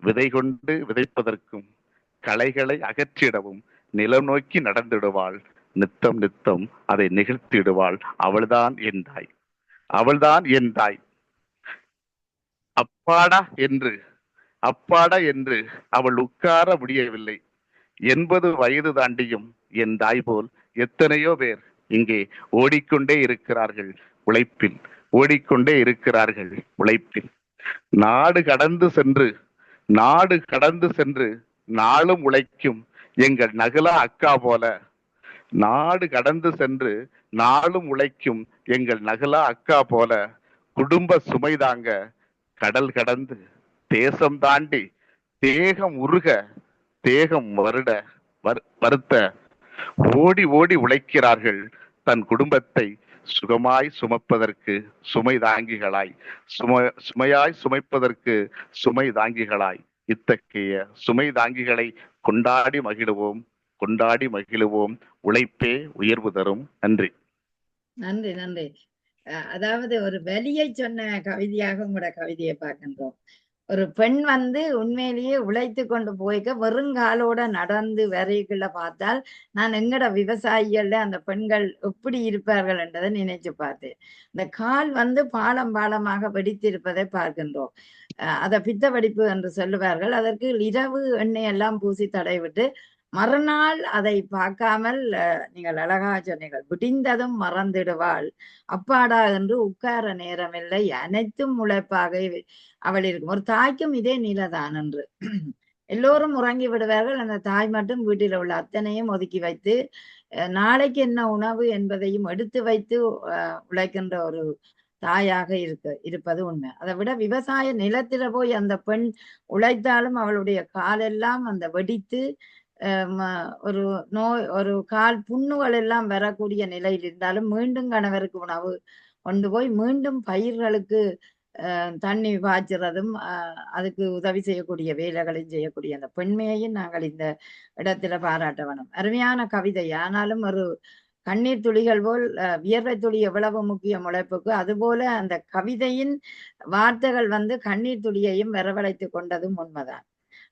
விதை கொண்டு விதைப்பதற்கும் களைகளை அகற்றிடவும் நிலம் நோக்கி நடந்திடுவாள். நித்தம் நித்தம் அதை நிகழ்த்திடுவாள். அவள்தான் என் தாய். அவள்தான் என் தாய். அப்பாடா என்று அவள் உட்கார முடியவில்லை. 80 வயது தாண்டியும் என் தாய் போல் எத்தனையோ பேர் இங்கே ஓடிக்கொண்டே இருக்கிறார்கள் உழைப்பில். ஓடிக்கொண்டே இருக்கிறார்கள் உழைப்பில். நாடு கடந்து சென்று நாளும் உழைக்கும் எங்கள் நகுலா அக்கா போல, நாடு கடந்து சென்று நாளும் உழைக்கும் எங்கள் நகுலா அக்கா போல, குடும்ப சுமைதாங்க கடல் கடந்து தேசம் தாண்டி தேகம் உருக தேகம் வருத்த ஓடி ஓடி உழைக்கிறார்கள். தன் குடும்பத்தை சுகமாய் சுமப்பதற்கு சுமை தாங்கிகளாய், சுமையாய் சுமைப்பதற்கு சுமை தாங்கிகளாய். இத்தகைய சுமை தாங்கிகளை கொண்டாடி மகிழுவோம். உழைப்பே உயர்வு தரும். நன்றி. நன்றி நன்றி. அதாவது ஒரு வலியை சொன்ன கவிதையாக உங்களோட கவிதையை பார்க்கின்றோம். ஒரு பெண் உண்மையிலேயே உழைத்து கொண்டு போய்க்க வெறுங்காலோட நடந்து வரைக்குள்ள பார்த்தால் நான் எங்கட விவசாயிகள்ல அந்த பெண்கள் எப்படி இருப்பார்கள் என்றதை நினைச்சு பார்த்தேன். இந்த கால் பாலம் பாலமாக வெடித்திருப்பதை பார்க்கின்றோம். அதை பித்த வெடிப்பு என்று சொல்லுவார்கள். அதற்கு இரவு எண்ணெய் எல்லாம் பூசி தடவிட்டு மறுநாள் அதை பார்க்காமல் நீங்கள் அழகாக சொன்னீர்கள். விடிந்ததும் மறந்துடுவாள். அப்பாடா என்று உட்கார நேரமில்லை. அனைத்தும் உழைப்பாக அவள் இருக்கும். ஒரு தாய்க்கும் இதே நிலைதான் என்று எல்லோரும் உறங்கி விடுவார்கள். அந்த தாய் மட்டும் வீட்டில் உள்ள அத்தனையும் ஒதுக்கி வைத்து நாளைக்கு என்ன உணவு என்பதையும் எடுத்து வைத்து உழைக்கின்ற ஒரு தாயாக இருப்பது உண்மை. அதை விட விவசாய நிலத்தில போய் அந்த பெண் உழைத்தாலும் அவளுடைய காலெல்லாம் அந்த வெடித்து ஒரு நோய், ஒரு கால் புண்ணுகள் எல்லாம் வரக்கூடிய நிலையில் இருந்தாலும் மீண்டும் கணவருக்கு உணவு கொண்டு போய் மீண்டும் பயிர்களுக்கு தண்ணி பாய்ச்சுறதும் அதுக்கு உதவி செய்யக்கூடிய வேலைகளையும் செய்யக்கூடிய அந்த பெண்மையையும் நாங்கள் இந்த இடத்துல பாராட்ட வேணும். அருமையான கவிதை. ஆனாலும் ஒரு கண்ணீர் துளிகள் போல் வியர்வை துளி எவ்வளவு முக்கிய உழைப்புக்கு, அதுபோல அந்த கவிதையின் வார்த்தைகள் கண்ணீர் துளியையும் வரவழைத்து கொண்டதும் உண்மைதான்.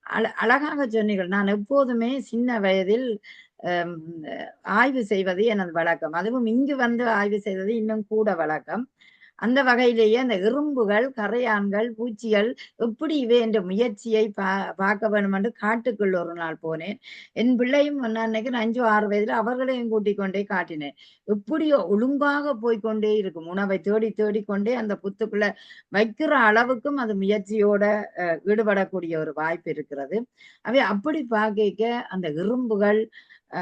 அழகாக சொன்னீர்கள். நான் எப்போதுமே சின்ன வயதில் ஆய்வு செய்வது எனது வழக்கம். அதுவும் இங்கு வந்து ஆய்வு செய்வது இன்னும் கூட வழக்கம். அந்த வகையிலேயே அந்த எறும்புகள், கரையான்கள், பூச்சிகள் எப்படி இவை என்ற முயற்சியை பார்க்க வேண்டும் என்று காட்டுக்குள் ஒரு நாள் போனேன். என் பிள்ளையும் நான் நினைக்கிறேன் 5, 6 வயதுல அவர்களையும் கூட்டிக் கொண்டே காட்டினேன். எப்படியோ ஒழுங்காக போய்கொண்டே இருக்கும். உணவை தேடி தேடிக்கொண்டே அந்த புத்துக்குள்ள வைக்கிற அளவுக்கும் அது முயற்சியோட ஈடுபடக்கூடிய ஒரு வாய்ப்பு இருக்கிறது. அவை அப்படி பார்க்க அந்த எறும்புகள்,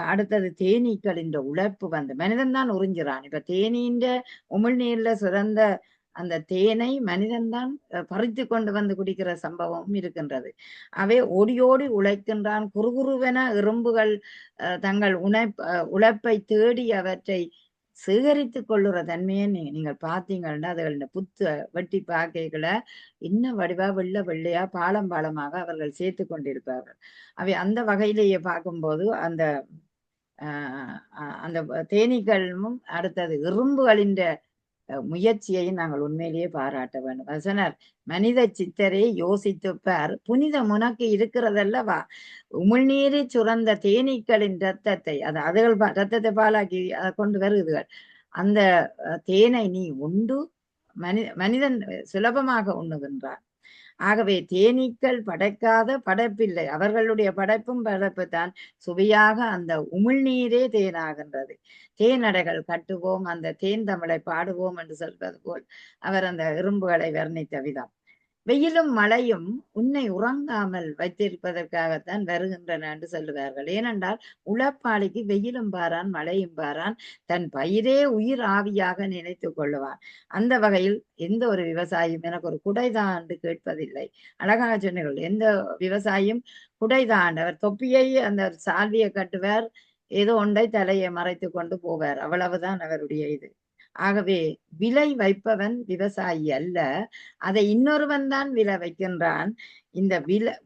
அடுத்தது தேனீக்களின் உழைப்பு வந்து மனிதன் தான் உறிஞ்சுறான். இப்ப தேனீன்ற உமிழ்நீர்ல சிறந்த அந்த தேனை மனிதன் தான் பறித்து கொண்டு வந்து குடிக்கிற சம்பவம் இருக்கின்றது. அவை ஓடி ஓடி உழைக்கின்றான். குறுகுறுவென எறும்புகள் தங்கள் உழைப்பை தேடி அவற்றை சேகரித்து கொள்ளுற தன்மையை நீங்கள் பார்த்தீங்கன்னா அதுகள் புத்த வெட்டி பார்க்கல இன்னும் வடிவா வெள்ளையா பாலமாக அவர்கள் சேர்த்து கொண்டிருப்பார்கள். அவை அந்த வகையிலேயே பார்க்கும்போது அந்த அந்த தேனீக்களும் அடுத்தது எறும்புகளின் முயற்சியை நாங்கள் உண்மையிலேயே பாராட்ட வேண்டும். சொன்னார், மனித சித்தரை யோசித்துப்பார், புனிதம் உனக்கு இருக்கிறதல்லவா, உமிழ்நீரை சுரந்த தேனீக்களின் ரத்தத்தை அதுகள் ரத்தத்தை பாலாக்கி அதை கொண்டு வருதுகள். அந்த தேனை நீ உண்டு மனிதன் சுலபமாக உண்ணுகின்றான். ஆகவே தேனீக்கள் படைக்காத படைப்பில்லை. அவர்களுடைய படைப்பும் படைப்பு தான். சுவையாக அந்த உமிழ்நீரே தேனாகின்றது. தேனடைகள் கட்டுவோம், அந்த தேன் தமிழை பாடுவோம் என்று சொல்வது போல் அவர் அந்த எறும்புகளை வர்ணித்த விதம். வெயிலும் மழையும் உன்னை உறங்காமல் வைத்திருப்பதற்காகத்தான் வருகின்றன என்று சொல்லுவார்கள். ஏனென்றால் உழைப்பாளிக்கு வெயிலும் பாரான் மழையும் பாரான், தன் பயிரே உயிர் ஆவியாக நினைத்து கொள்ளுவான். அந்த வகையில் எந்த ஒரு விவசாயியும் எனக்கு ஒரு குடைதான் என்று கேட்பதில்லை. அழகாக சொன்னீர்கள். எந்த விவசாயியும் குடைதான். அவர் தொப்பியை அந்த சால்வியை கட்டுவார், ஏதோ ஒன்றை தலையை மறைத்து கொண்டு போவார், அவ்வளவுதான் அவருடைய இது. ஆகவே விலை வைப்பவன் விவசாயி அல்ல, அதை இன்னொருவன் தான் விலை வைக்கின்றான். இந்த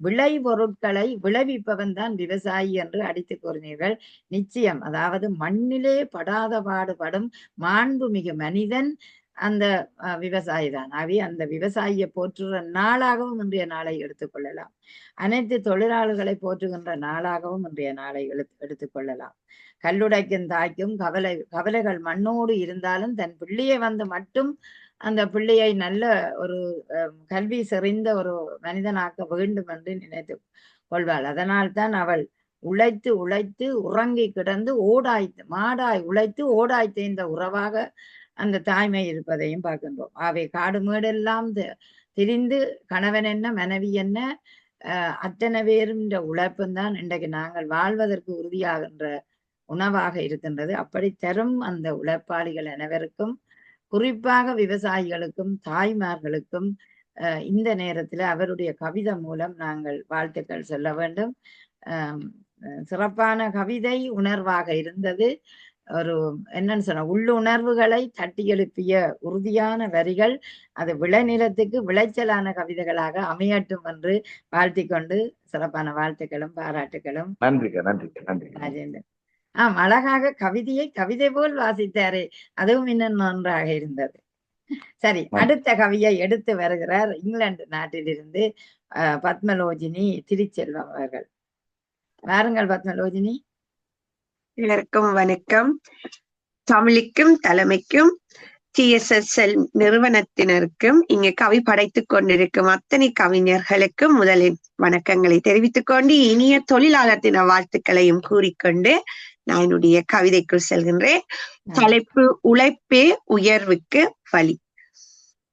விளை பொருட்களை விளைவிப்பவன் தான் விவசாயி என்று அடித்து கூறினீர்கள். நிச்சயம், அதாவது மண்ணிலே படாத பாடுபடும் மாண்புமிகு மனிதன் அந்த விவசாயி தான். ஆகவே அந்த விவசாயியை போற்றுகிற நாளாகவும் இன்றைய நாளை எடுத்துக்கொள்ளலாம். அனைத்து தொழிலாளர்களை போற்றுகின்ற நாளாகவும் இன்றைய நாளை எடுத்துக்கொள்ளலாம். கல்லுடைக்கும் தாய்க்கும் கவலைகள் மண்ணோடு இருந்தாலும் தன் பிள்ளையை வந்து மட்டும் அந்த பிள்ளையை நல்ல ஒரு கல்வி செறிந்த ஒரு மனிதனாக்க வேண்டும் என்று நினைத்து கொள்வாள். அதனால் தான் அவள் உழைத்து உழைத்து உறங்கி கிடந்து மாடாய் உழைத்து ஓடாய் தேய்ந்த உறவாக அந்த தாய்மை இருப்பதையும் பார்க்கின்றோம். அவை காடு மேடெல்லாம் திரிந்து கணவன் என்ன மனைவி என்ன அத்தனை பேரும் உழைப்பும் தான் இன்றைக்கு நாங்கள் வாழ்வதற்கு உறுதியாகின்ற உணவாக இருக்கின்றது. அப்படி தரும் அந்த உழைப்பாளிகள் அனைவருக்கும், குறிப்பாக விவசாயிகளுக்கும் தாய்மார்களுக்கும் இந்த நேரத்தில் அவருடைய கவிதை மூலம் நாங்கள் வாழ்த்துக்கள் சொல்ல வேண்டும். சிறப்பான கவிதை, உணர்வாக இருந்தது. ஒரு என்னன்னு சொன்ன உள்ளுணர்வுகளை தட்டி எழுப்பிய உறுதியான வரிகள், அது விளைநிலத்துக்கு விளைச்சலான கவிதைகளாக அமையட்டும் என்று வாழ்த்தி கொண்டு சிறப்பான வாழ்த்துக்களும் பாராட்டுகளும். ராஜேந்திரன் அழகாக கவிதை போல் வாசித்தாரே, அதுவும் இன்னும் நன்றாக இருந்தது. சரி, அடுத்த கவியை எடுத்து வருகிறார் இங்கிலாந்து நாட்டிலிருந்து பத்மலோஜினி திருச்செல்வம் அவர்கள். வாருங்கள் பத்மலோஜினி. எல்லாருக்கும் வணக்கம். தமிழுக்கும் தலைமைக்கும் TSSL நிறுவனத்தினருக்கும் இங்கு கவி படைத்துக் கொண்டிருக்கும் அத்தனை கவிஞர்களுக்கும் முதலில் வணக்கங்களை தெரிவித்துக் கொண்டு இனிய தொழிலாளர் தின வாழ்த்துக்களையும் கூறிக்கொண்டு நான் என்னுடைய கவிதைக்குள் செல்கின்றேன். தலைப்பு உழைப்பே உயர்வுக்கு வழி.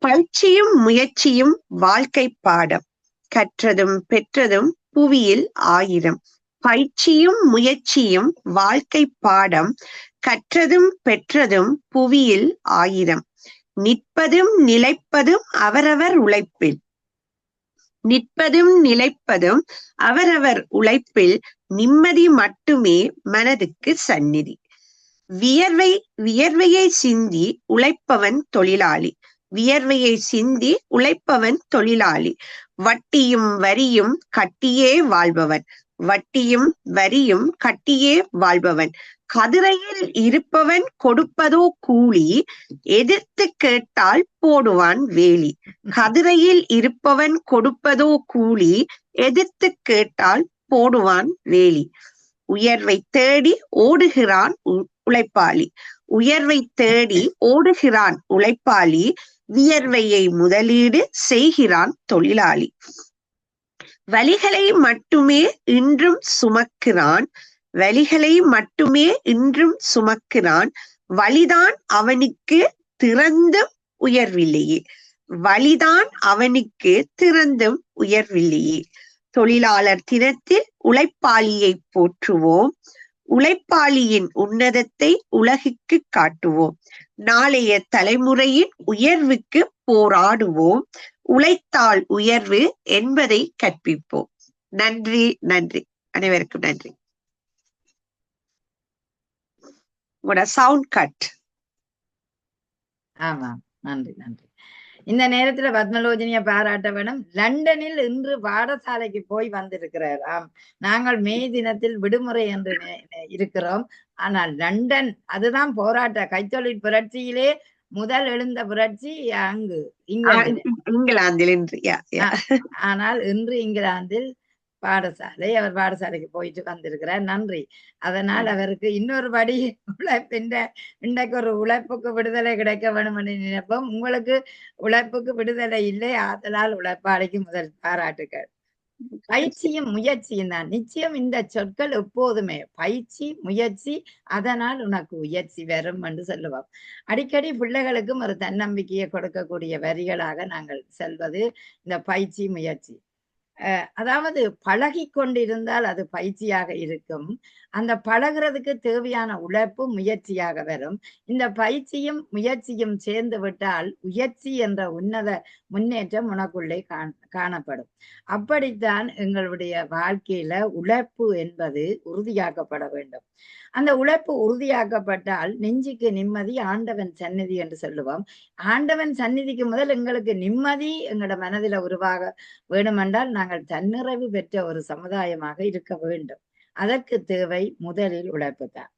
பயிற்சியும் முயற்சியும் வாழ்க்கை பாடம், கற்றதும் பெற்றதும் புவியில் 1000. பயிற்சியும் முயற்சியும் வாழ்க்கை பாடம், கற்றதும் பெற்றதும் புவியில் 1000. நிற்பதும் நிலைப்பதும் அவரவர் உழைப்பில். நிற்பதும் நிலைப்பதும் அவரவர் உழைப்பில், நிம்மதி மட்டுமே மனதுக்கு சந்நிதி. வியர்வையை சிந்தி உழைப்பவன் தொழிலாளி. வியர்வையை சிந்தி உழைப்பவன் தொழிலாளி. வட்டியும் வரியும் கட்டியே வாழ்பவன். வட்டியும் வரியும் கட்டியே வாழ்பவன். கதிரையில் இருப்பவன் கொடுப்பதோ கூலி, எதிர்த்து கேட்டால் போடுவான் வேலி. கதிரையில் இருப்பவன் கொடுப்பதோ கூலி, எதிர்த்து கேட்டால் போடுவான் வேலி. உயர்வை தேடி ஓடுகிறான் உழைப்பாளி. உயர்வை தேடி ஓடுகிறான் உழைப்பாளி, வியர்வையை முதலீடு செய்கிறான் தொழிலாளி. வலிகளை மட்டுமே இன்றும் சுமக்கிறான், வலிகளை மட்டுமே இன்றும் சுமக்கிறான், வலிதான் அவனுக்கு திறந்தும் உயர்வில்லையே. வலிதான் அவனுக்கு திறந்தும் உயர்வில்லையே. தொழிலாளர் தினத்தில் உழைப்பாளியை போற்றுவோம், உழைப்பாளியின் உன்னதத்தை உலகுக்கு காட்டுவோம். நாளைய தலைமுறையின் உயர்வுக்கு போராடுவோம், உழைத்தால் உயர்வு என்பதை கற்பிப்போம். நன்றி, நன்றி, அனைவருக்கும் நன்றி. உங்களோட சவுண்ட் கட். ஆமாம், நன்றி நன்றி. இந்த நேரத்துல பத்மலோச்சனிய பாராட்ட வேணும். லண்டனில் இன்று பாடசாலைக்கு போய் வந்திருக்கிறார். ஆம், நாங்கள் மே தினத்தில் விடுமுறை என்று இருக்கிறோம். ஆனால் லண்டன் அதுதான் போராட்ட கைத்தொழில் புரட்சியிலே முதல் எழுந்த புரட்சி அங்கு இங்கிலாந்தில் இன்று. ஆனால் இன்று இங்கிலாந்தில் அவர் பாடசாலைக்கு போயிட்டு வந்திருக்கிறார். நன்றி. அதனால் அவருக்கு இன்னொரு படி இன்றைக்கு ஒரு உழைப்புக்கு விடுதலை கிடைக்க வேண்டும் என்று நினைப்போம். உங்களுக்கு உழைப்புக்கு விடுதலை இல்லை, ஆதலால் உழைப்பாளிக்கு முதல் பாராட்டுகள். பயிற்சியும் முயற்சியும் தான். நிச்சயம் இந்த சொற்கள் எப்போதுமே பயிற்சி முயற்சி, அதனால் உனக்கு உயர்ச்சி வரும் என்று சொல்லுவோம். அடிக்கடி பிள்ளைகளுக்கும் ஒரு தன்னம்பிக்கையை கொடுக்கக்கூடிய வரிகளாக நாங்கள் செல்வது இந்த பயிற்சி முயற்சி. அதாவது பழகி கொண்டிருந்தால் அது பயிற்சியாக இருக்கும். அந்த பழகிறதுக்கு தேவையான உழைப்பு முயற்சியாக வரும். இந்த பயிற்சியும் முயற்சியும் சேர்ந்து விட்டால் உயர்ச்சி என்ற உன்னத முன்னேற்றம் உனக்குள்ளே காணப்படும். அப்படித்தான் எங்களுடைய வாழ்க்கையில உழைப்பு என்பது உறுதியாக்கப்பட வேண்டும். அந்த உழைப்பு உறுதியாக்கப்பட்டால் நெஞ்சுக்கு நிம்மதி, ஆண்டவன் சந்நிதி என்று சொல்லுவோம். ஆண்டவன் சந்நிதிக்கு முதல் எங்களுக்கு நிம்மதி எங்களோட மனதில உருவாக வேண்டுமென்றால் நாங்கள் தன்னிறைவு பெற்ற ஒரு சமுதாயமாக இருக்க வேண்டும். அதற்கு தேவை முதலில் உழைப்பு தான்.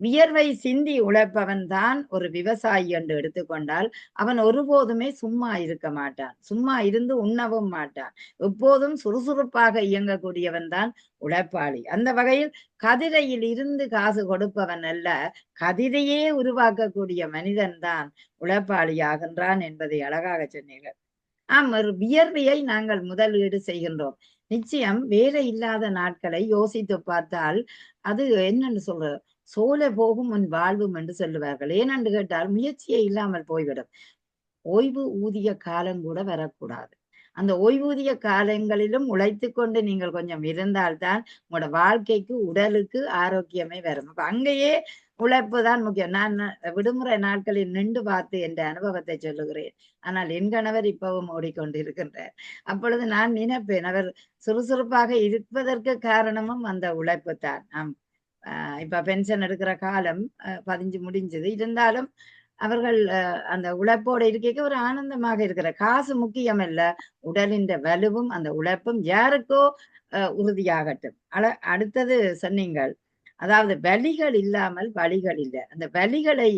வியர்வை சிந்தி உழைப்பவன் தான் ஒரு விவசாயி என்று எடுத்துக்கொண்டால் அவன் ஒருபோதுமே சும்மா இருக்க மாட்டான், சும்மா இருந்து உண்ணவும் மாட்டான். எப்போதும் சுறுசுறுப்பாக இயங்கக்கூடியவன் தான் உழைப்பாளி. அந்த வகையில் கதிரையில் இருந்து காசு கொடுப்பவன் அல்ல, கதிரையே உருவாக்கக்கூடிய மனிதன் தான் உழைப்பாளி ஆகின்றான் என்பதை அழகாக சொன்னீர்கள். ஒரு வியர்வையை நாங்கள் முதலீடு செய்கின்றோம். நிச்சயம் வேலை இல்லாத நாட்களை யோசித்து பார்த்தால் அது என்னன்னு சொல்ற சோலை போகும் உன் வாழ்வும் என்று சொல்லுவார்கள். ஏனென்று கேட்டால் முயற்சியே இல்லாமல் போய்விடும். ஓய்வு ஊதிய காலம் கூட வரக்கூடாது. அந்த ஓய்வூதிய காலங்களிலும் உழைத்து கொண்டு நீங்கள் கொஞ்சம் இருந்தால்தான் உங்களோட வாழ்க்கைக்கு உடலுக்கு ஆரோக்கியமே வரும். அப்ப அங்கேயே உழைப்பு தான் முக்கியம். நான் விடுமுறை நாட்களில் நின்று பார்த்து என்ற அனுபவத்தை சொல்லுகிறேன். ஆனால் என் கணவர் இப்பவும் ஓடிக்கொண்டிருக்கின்றார். அப்பொழுது நான் நினைப்பேன், அவர் சுறுசுறுப்பாக இருப்பதற்கு காரணமும் அந்த உழைப்பு தான். இப்ப பென்ஷன் எடுக்கிற காலம் 15 முடிஞ்சது. இருந்தாலும் அவர்கள் அந்த உழைப்போட இருக்க ஒரு ஆனந்தமாக இருக்கிற. காசு முக்கியம் அல்ல, உடலின் வலுவும் அந்த உழைப்பும் யாருக்கோ உறுதியாகட்டும். அடுத்தது சொன்னீங்கள், அதாவது வலிகள் இல்லாமல் வழிகள் இல்லை. அந்த வலிகளை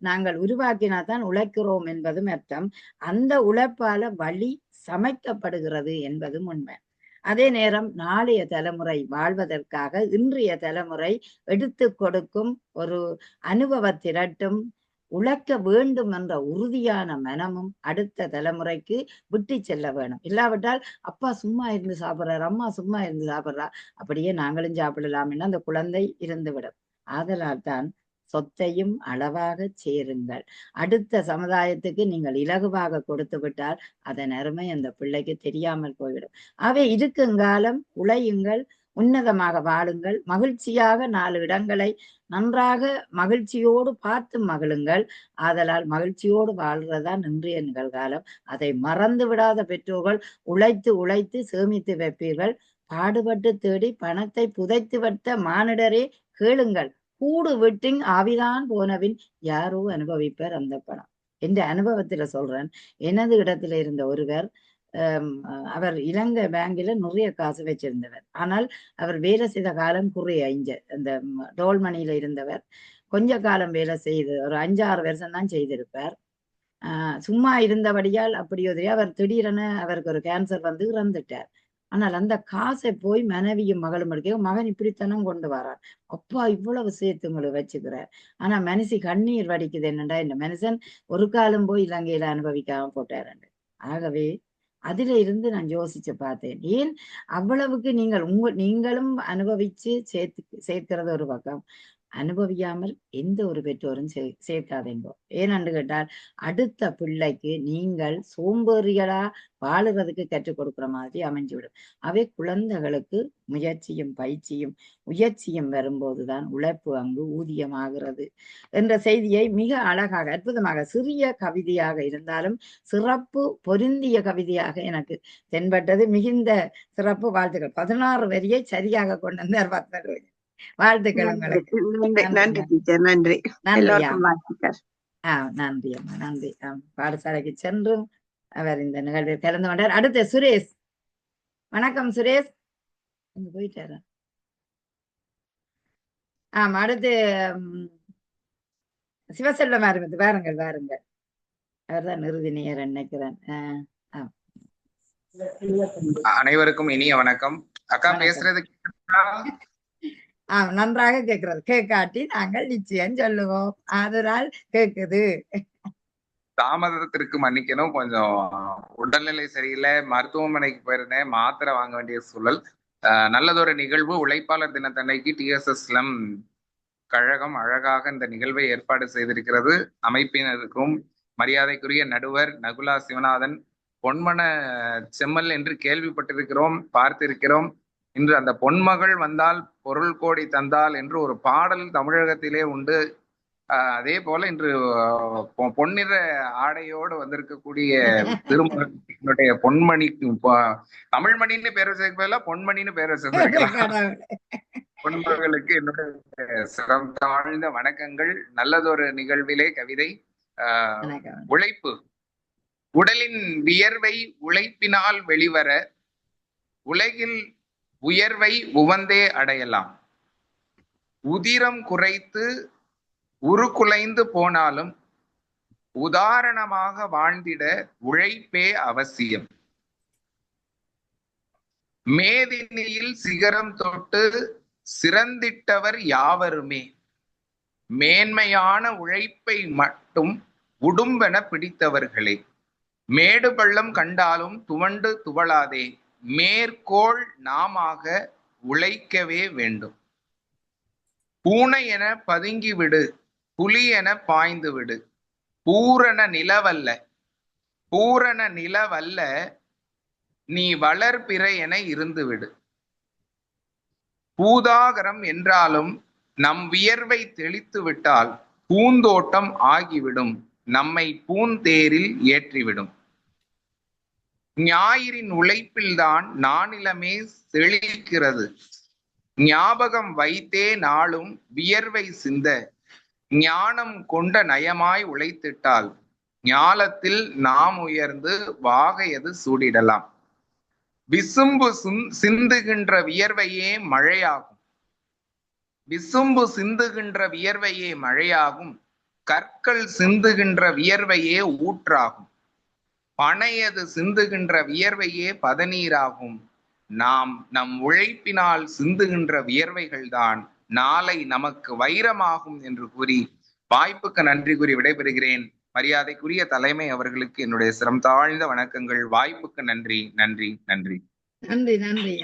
நாங்கள் உருவாக்கினால்தான் உழைக்கிறோம் என்பதும் அர்த்தம். அந்த உழைப்பால வழி சமைக்கப்படுகிறது என்பதும் உண்மை. அதே நேரம் நாளைய தலைமுறை வாழ்வதற்காக இன்றைய தலைமுறை எடுத்து கொடுக்கும் ஒரு அனுபவ திரட்டும் உழைக்க வேண்டும் என்ற உறுதியான மனமும் அடுத்த தலைமுறைக்கு விட்டு செல்ல வேணும். இல்லாவிட்டால் அப்பா சும்மா இருந்து சாப்பிட்றாரு, அம்மா சும்மா இருந்து சாப்பிட்றா, அப்படியே நாங்களும் சாப்பிடலாம்னு அந்த குழந்தை இருந்துவிடும். ஆதலால் தான் சொத்தையும் அளவாக சேருங்கள். அடுத்த சமுதாயத்துக்கு நீங்கள் இலகுவாக கொடுத்து விட்டால் அதன் அருமை அந்த பிள்ளைக்கு தெரியாமல் போய்விடும். அவை இருக்குங்காலம் உழையுங்கள், உன்னதமாக வாழுங்கள், மகிழ்ச்சியாக 4 இடங்களை நன்றாக மகிழ்ச்சியோடு பார்த்து மகிழுங்கள். ஆதலால் மகிழ்ச்சியோடு வாழ்றதுதான் இன்றைய நிகழ்காலம். அதை மறந்து விடாத பெற்றோர்கள் உழைத்து உழைத்து சேமித்து வைப்பீர்கள். பாடுபட்டு தேடி பணத்தை புதைத்து வைத்த மானிடரே கேளுங்கள், கூடு விட்டிங் ஆவிதான் போனவின் யாரோ அனுபவிப்பார் அந்த பணம். என்ற அனுபவத்துல சொல்றேன். எனது இடத்துல இருந்த ஒருவர் அவர் இலங்கை பேங்கில நிறைய காசு வச்சிருந்தவர். ஆனால் அவர் வேலை செய்த காலம் குறைய இந்த டோல்மணியில இருந்தவர் கொஞ்ச காலம் வேலை செய்து ஒரு 5-6 வருஷம் தான் செய்திருப்பார். சும்மா இருந்தபடியால் அப்படி அவர் திடீரென அவருக்கு ஒரு கேன்சர் வந்து இறந்துட்டார். ஆனால் அந்த காசை போய் மனைவியும் மகளும் எடுக்க மகன் இப்படித்தனம் கொண்டு வரார். அப்பா இவ்வளவு சேர்த்து உங்களுக்கு வச்சுக்கிறார். ஆனா மனுஷி கண்ணீர் வடிக்குது. என்னண்டா இந்த மனுஷன் ஒரு காலம் போய் இலங்கையில அனுபவிக்காம போட்டாரு. ஆகவே அதுல இருந்து நான் யோசிச்சு பார்த்தேன். ஏன் அவ்வளவுக்கு நீங்களும் அனுபவிச்சு சேர்க்கிறது ஒரு பக்கம், அனுபவியாமல் எந்த ஒரு பெற்றோரும் சேர்க்காதீங்கோ. ஏனென்று கேட்டால் அடுத்த பிள்ளைக்கு நீங்கள் சோம்பேறிகளா வாழுறதுக்கு கற்றுக் கொடுக்குற மாதிரி அமைஞ்சுவிடும். அவை குழந்தைகளுக்கு முயற்சியும் பயிற்சியும் உயர்ச்சியும் வரும்போதுதான் உழைப்பு அங்கு ஊதியமாகிறது என்ற செய்தியை மிக அழகாக அற்புதமாக சிறிய கவிதையாக இருந்தாலும் சிறப்பு பொருந்திய கவிதையாக எனக்கு தென்பட்டது. மிகுந்த சிறப்பு. வாழ்த்துக்கள். 16 வரியை சரியாக கொண்டு வந்தார். 10 வாழ்த்துக்கள் உங்களுக்கு. நன்றி டீச்சர். நன்றி. எல்லோருக்கும் வாழ்த்துக்கள். நன்றி அம்மா, நன்றி. பாடசாலைக்கு சென்றும் அவர் இந்த நிகழ்வில் கலந்து கொண்டார். அடுத்து சுரேஷ். வணக்கம் சுரேஷ். அங்க போயிட்டாரா? அடுத்து சிவசெல்வம் ஆரம்பித்து வாருங்கள். அவர்தான் இறுதி நேரம் நினைக்கிறேன். அனைவருக்கும் இனிய வணக்கம். அக்கா பேசுறது நன்றாக கேட்கிறது. கேட்காட்டி நாங்கள் நிச்சயம் சொல்லுவோம். அதனால் கேக்குது. தாமதத்திற்கு மன்னிக்கணும். கொஞ்சம் உடல்நிலை சரியில்லை, மருத்துவமனைக்கு போயிருந்தேன், மாத்திரை வாங்க வேண்டிய சூழல். நல்லதொரு நிகழ்வு. உழைப்பாளர் தினத்தன்னைக்கு TSSLM கழகம் அழகாக இந்த நிகழ்வை ஏற்பாடு செய்திருக்கிறது. அமைப்பினருக்கும் மரியாதைக்குரிய நடுவர் நகுலா சிவநாதன், பொன்மன செம்மல் என்று கேள்விப்பட்டிருக்கிறோம், பார்த்திருக்கிறோம். இன்று அந்த பொன்மகள் வந்தால் பொருள் கோடி தந்தால் என்று ஒரு பாடல் தமிழகத்திலே உண்டு. அதே போல இன்று பொன்னிற ஆடையோடு வந்திருக்கக்கூடிய திருமணத்தினுடைய பொன்மணிக்கு தமிழ்மணின்னு பேர் வச்சிருக்கல, பொன்மணின்னு பேர் வச்சிருக்கலாம். பொன்மகளுக்கு என்னுடைய சிறந்த வணக்கங்கள். நல்லதொரு நிகழ்விலே கவிதை. உழைப்பு. உடலின் வியர்வை உழைப்பினால் வெளிவர உலகில் உயர்வை உவந்தே அடையலாம். உதிரம் குறைத்து உருக்குலைந்து போனாலும் உதாரணமாக வாழ்ந்திட உழைப்பே அவசியம். மேதினியில் சிகரம் தொட்டு சிறந்திட்டவர் யாவருமே மேன்மையான உழைப்பை மட்டும் உடும்பென பிடித்தவர்களே. மேடு பள்ளம் கண்டாலும் துவண்டு துவளாதே, மேற்கோள் நாமாக உழைக்கவே வேண்டும். பூனை என பதுங்கி விடு, புலி என பாய்ந்து விடு, பூரண நிலவல்ல நீ வளர்பிறை என இருந்து விடு. பூதாகரம் என்றாலும் நம் வியர்வை தெளித்து விட்டால் பூந்தோட்டம் ஆகிவிடும், நம்மை பூந்தேரில் ஏற்றிவிடும். ஞாயிறின் உழைப்பில்தான் நானிலமே செழிக்கிறது, ஞாபகம் வைத்தே நாளும் வியர்வை சிந்த, ஞானம் கொண்ட நயமாய் உழைத்திட்டால் ஞாலத்தில் நாம் உயர்ந்து வாகையது சூடிடலாம். விசும்பு சிந்துகின்ற வியர்வையே மழையாகும், விசும்பு சிந்துகின்ற வியர்வையே மழையாகும், கற்கள் சிந்துகின்ற வியர்வையே ஊற்றாகும், பனையது சிந்துகின்ற வியர்வையே பதநீராகும். நாம் நம் உழைப்பினால் சிந்துகின்ற வியர்வைகள்தான் நாளை நமக்கு வைரமாகும் என்று கூறி வாய்ப்புக்கு நன்றி கூறி விடைபெறுகிறேன். மரியாதைக்குரிய தலைமை அவர்களுக்கு என்னுடைய சிரம் தாழ்ந்த வணக்கங்கள். வாய்ப்புக்கு நன்றி நன்றி நன்றி நன்றி நன்றி.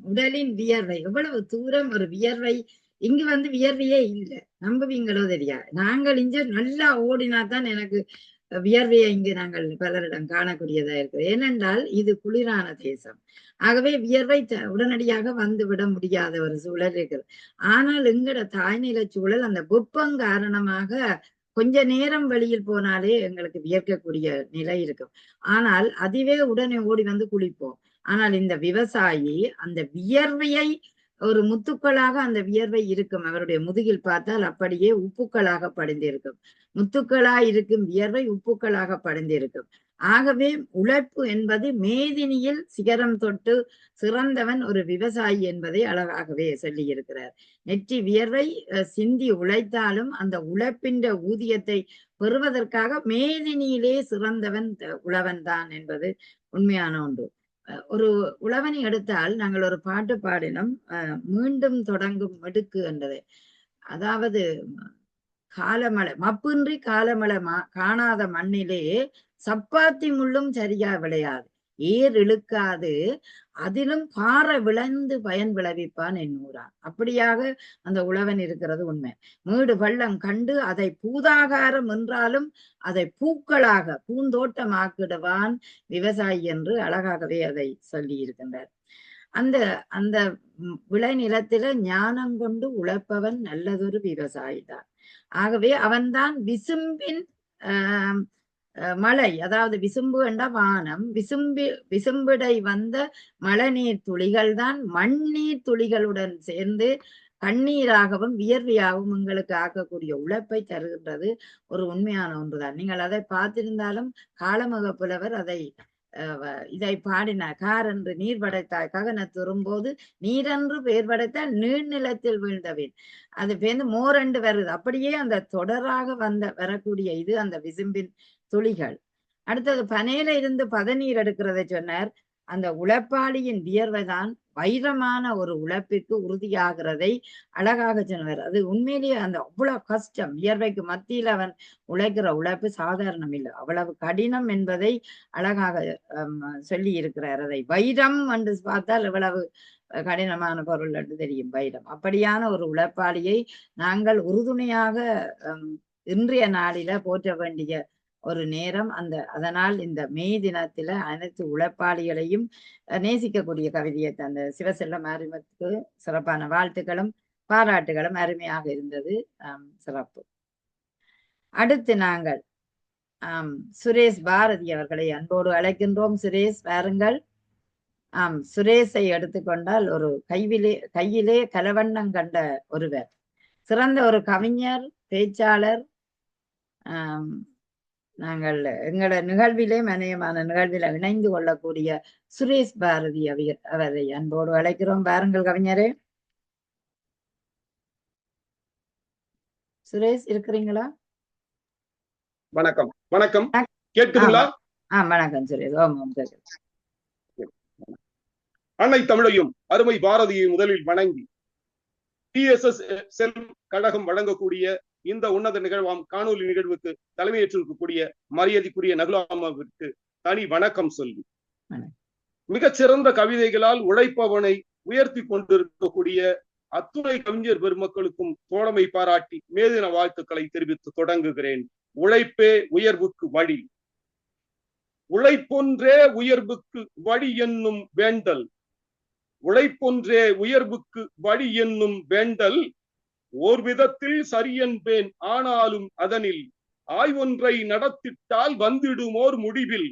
உடலின் வியர்வை எவ்வளவு தூரம் ஒரு வியர்வை. இங்கு வந்து வியர்வையே இல்லை, நம்புவீங்களோ தெரியாது. நாங்கள் இங்க நல்லா ஓடினாதான் எனக்கு வியர்வையை இங்கு நாங்கள் பலரிடம் காணக்கூடியதா இருக்கு. ஏனென்றால் இது குளிரான தேசம். ஆகவே வியர்வை உடனடியாக வந்து விட முடியாத ஒரு சூழல் இருக்குது. ஆனால் எங்கட தாய்நிலை சூழல் அந்த வெப்பம் காரணமாக கொஞ்ச நேரம் வெளியில் போனாலே எங்களுக்கு வியர்க்கக்கூடிய நிலை இருக்கும். ஆனால் அதுவே உடனே ஓடி வந்து குளிப்போம். ஆனால் இந்த விவசாயி அந்த வியர்வையை ஒரு முத்துக்களாக அந்த வியர்வை இருக்கும். அவருடைய முதுகில் பார்த்தால் அப்படியே உப்புக்களாக படிந்திருக்கும். முத்துக்களாய் இருக்கும் வியர்வை உப்புக்களாக படிந்திருக்கும். ஆகவே உழைப்பு என்பது மேதினியில் சிகரம் தொட்டு சிறந்தவன் ஒரு விவசாயி என்பதை அழகாகவே சொல்லி இருக்கிறார். நெற்றி வியர்வை சிந்தி உழைத்தாலும் அந்த உழைப்பின் ஊதியத்தை பெறுவதற்காக மேதினியிலே சிறந்தவன் உழவன் தான் என்பது உண்மையான ஒன்று. ஒரு உழவனை எடுத்தால் நாங்கள் ஒரு பாட்டு பாடினோம், மீண்டும் தொடங்கும் மிடுக்கு என்றது. அதாவது காலமழை மப்பின்றி காலமழை காணாத மண்ணிலே சப்பாத்தி முள்ளும் சரியா விளையாது, ஏர் இழுக்காது அதிலும் பாறை விளைந்து பயன் விளைவிப்பான் என்னூரான். அப்படியாக அந்த உழவன் இருக்கிறது உண்மை. மேடு பள்ளம் கண்டு அதை பூதாகாரம் என்றாலும் அதை பூக்களாக பூந்தோட்டமாக்கிடுவான் விவசாயி என்று அழகாகவே அதை சொல்லி இருக்கின்றார். அந்த அந்த விளை நிலத்தில ஞானம் கொண்டு உழைப்பவன் நல்லதொரு விவசாயி தான். ஆகவே அவன்தான் விசும்பின் மழை, அதாவது விசும்பு என்ற வானம், விசும்பிடை வந்த மழைநீர் துளிகள் தான் மண்ணீர் துளிகளுடன் சேர்ந்து கண்ணீராகவும் வியர்வையாகவும் உங்களுக்கு ஆக்கக்கூடிய உழைப்பை தருகின்றது ஒரு உண்மையான ஒன்றுதான். நீங்கள் அதை பார்த்திருந்தாலும் காலமக புலவர் இதை பாடினார். காரென்று நீர் படைத்தாய் ககன துரும்போது நீரென்று பெயர் படைத்தால் நீர்நிலத்தில் வீழ்ந்தவேன். அது பேர்ந்து மோரண்டு வருது. அப்படியே அந்த தொடராக வரக்கூடிய இது அந்த விசும்பின் துளிகள். அடுத்தது பனையில இருந்து பதநீர் எடுக்கிறதை சொன்னார். அந்த உழைப்பாளியின் வியர்வைதான் வைரமான ஒரு உழைப்பிற்கு உறுதியாகிறதை அழகாக சொன்னார். அது உண்மையிலேயே அந்த அவ்வளவு கஷ்டம், வியர்வைக்கு மத்தியில் அவன் உழைக்கிற உழைப்பு சாதாரணம் இல்லை, அவ்வளவு கடினம் என்பதை அழகாக சொல்லி இருக்கிறார். அதை வைரம் என்று பார்த்தால் எவ்வளவு கடினமான பொருள் என்று தெரியும் வைரம். அப்படியான ஒரு உழைப்பாளியை நாங்கள் உறுதுணையாக இன்றைய நாளில போற்ற வேண்டிய ஒரு நேரம். அதனால் இந்த மே தினத்துல அனைத்து உழைப்பாளிகளையும் நேசிக்கக்கூடிய கவிதையை தந்த சிவசெல்ல மாரிமுத்துக்கு சிறப்பான வாழ்த்துக்களும் பாராட்டுகளும் அருமையாக இருந்தது. சிறப்பு. அடுத்து நாங்கள் சுரேஷ் பாரதி அவர்களை அன்போடு அழைக்கின்றோம். சுரேஷ் வாருங்கள். சுரேஷை எடுத்துக்கொண்டால் ஒரு கையிலே கலவண்ணம் கண்ட ஒருவர், சிறந்த ஒரு கவிஞர், பேச்சாளர். நாங்கள் எங்களோட நிகழ்விலே மனையமான நிகழ்வில இணைந்து கொள்ளக்கூடிய சுரேஷ் பாரதி அவரை அன்போடு அழைக்கிறோம். பாருங்கள் கவிஞரே. சுரேஷ் இருக்கிறீங்களா? வணக்கம். வணக்கம், கேட்குதுங்களா? வணக்கம் சுரேஷ். அன்னை தமிழையும் அருமை பாரதியை முதலில் வணங்கி TSS கழகம் வழங்கக்கூடிய இந்த உன்னத நிகழ்வாம் காணொலி நிகழ்வுக்கு தலைமையேற்றிருக்கக்கூடிய மரியாதைக்குரிய நகுலாமாவிற்கு தனி வணக்கம் சொல்லி, மிகச்சிறந்த கவிதைகளால் உழைப்பவனை உயர்த்தி கொண்டிருக்கக்கூடிய அத்துணை கவிஞர் பெருமக்களுக்கும் தோழமை பாராட்டி மேதின வாழ்த்துக்களை தெரிவித்து தொடங்குகிறேன். உழைப்பே உயர்வுக்கு வழி, உழைப்பொன்றே உயர்வுக்கு வழி என்னும் வேண்டல், உழைப்பொன்றே உயர்வுக்கு வழி என்னும் வேண்டல் ஓர் விதத்தில் சரியன்பேன், ஆனாலும் அதனில் ஆய்வொன்றை நடத்திட்டால் வந்திடுமோர் முடிவில்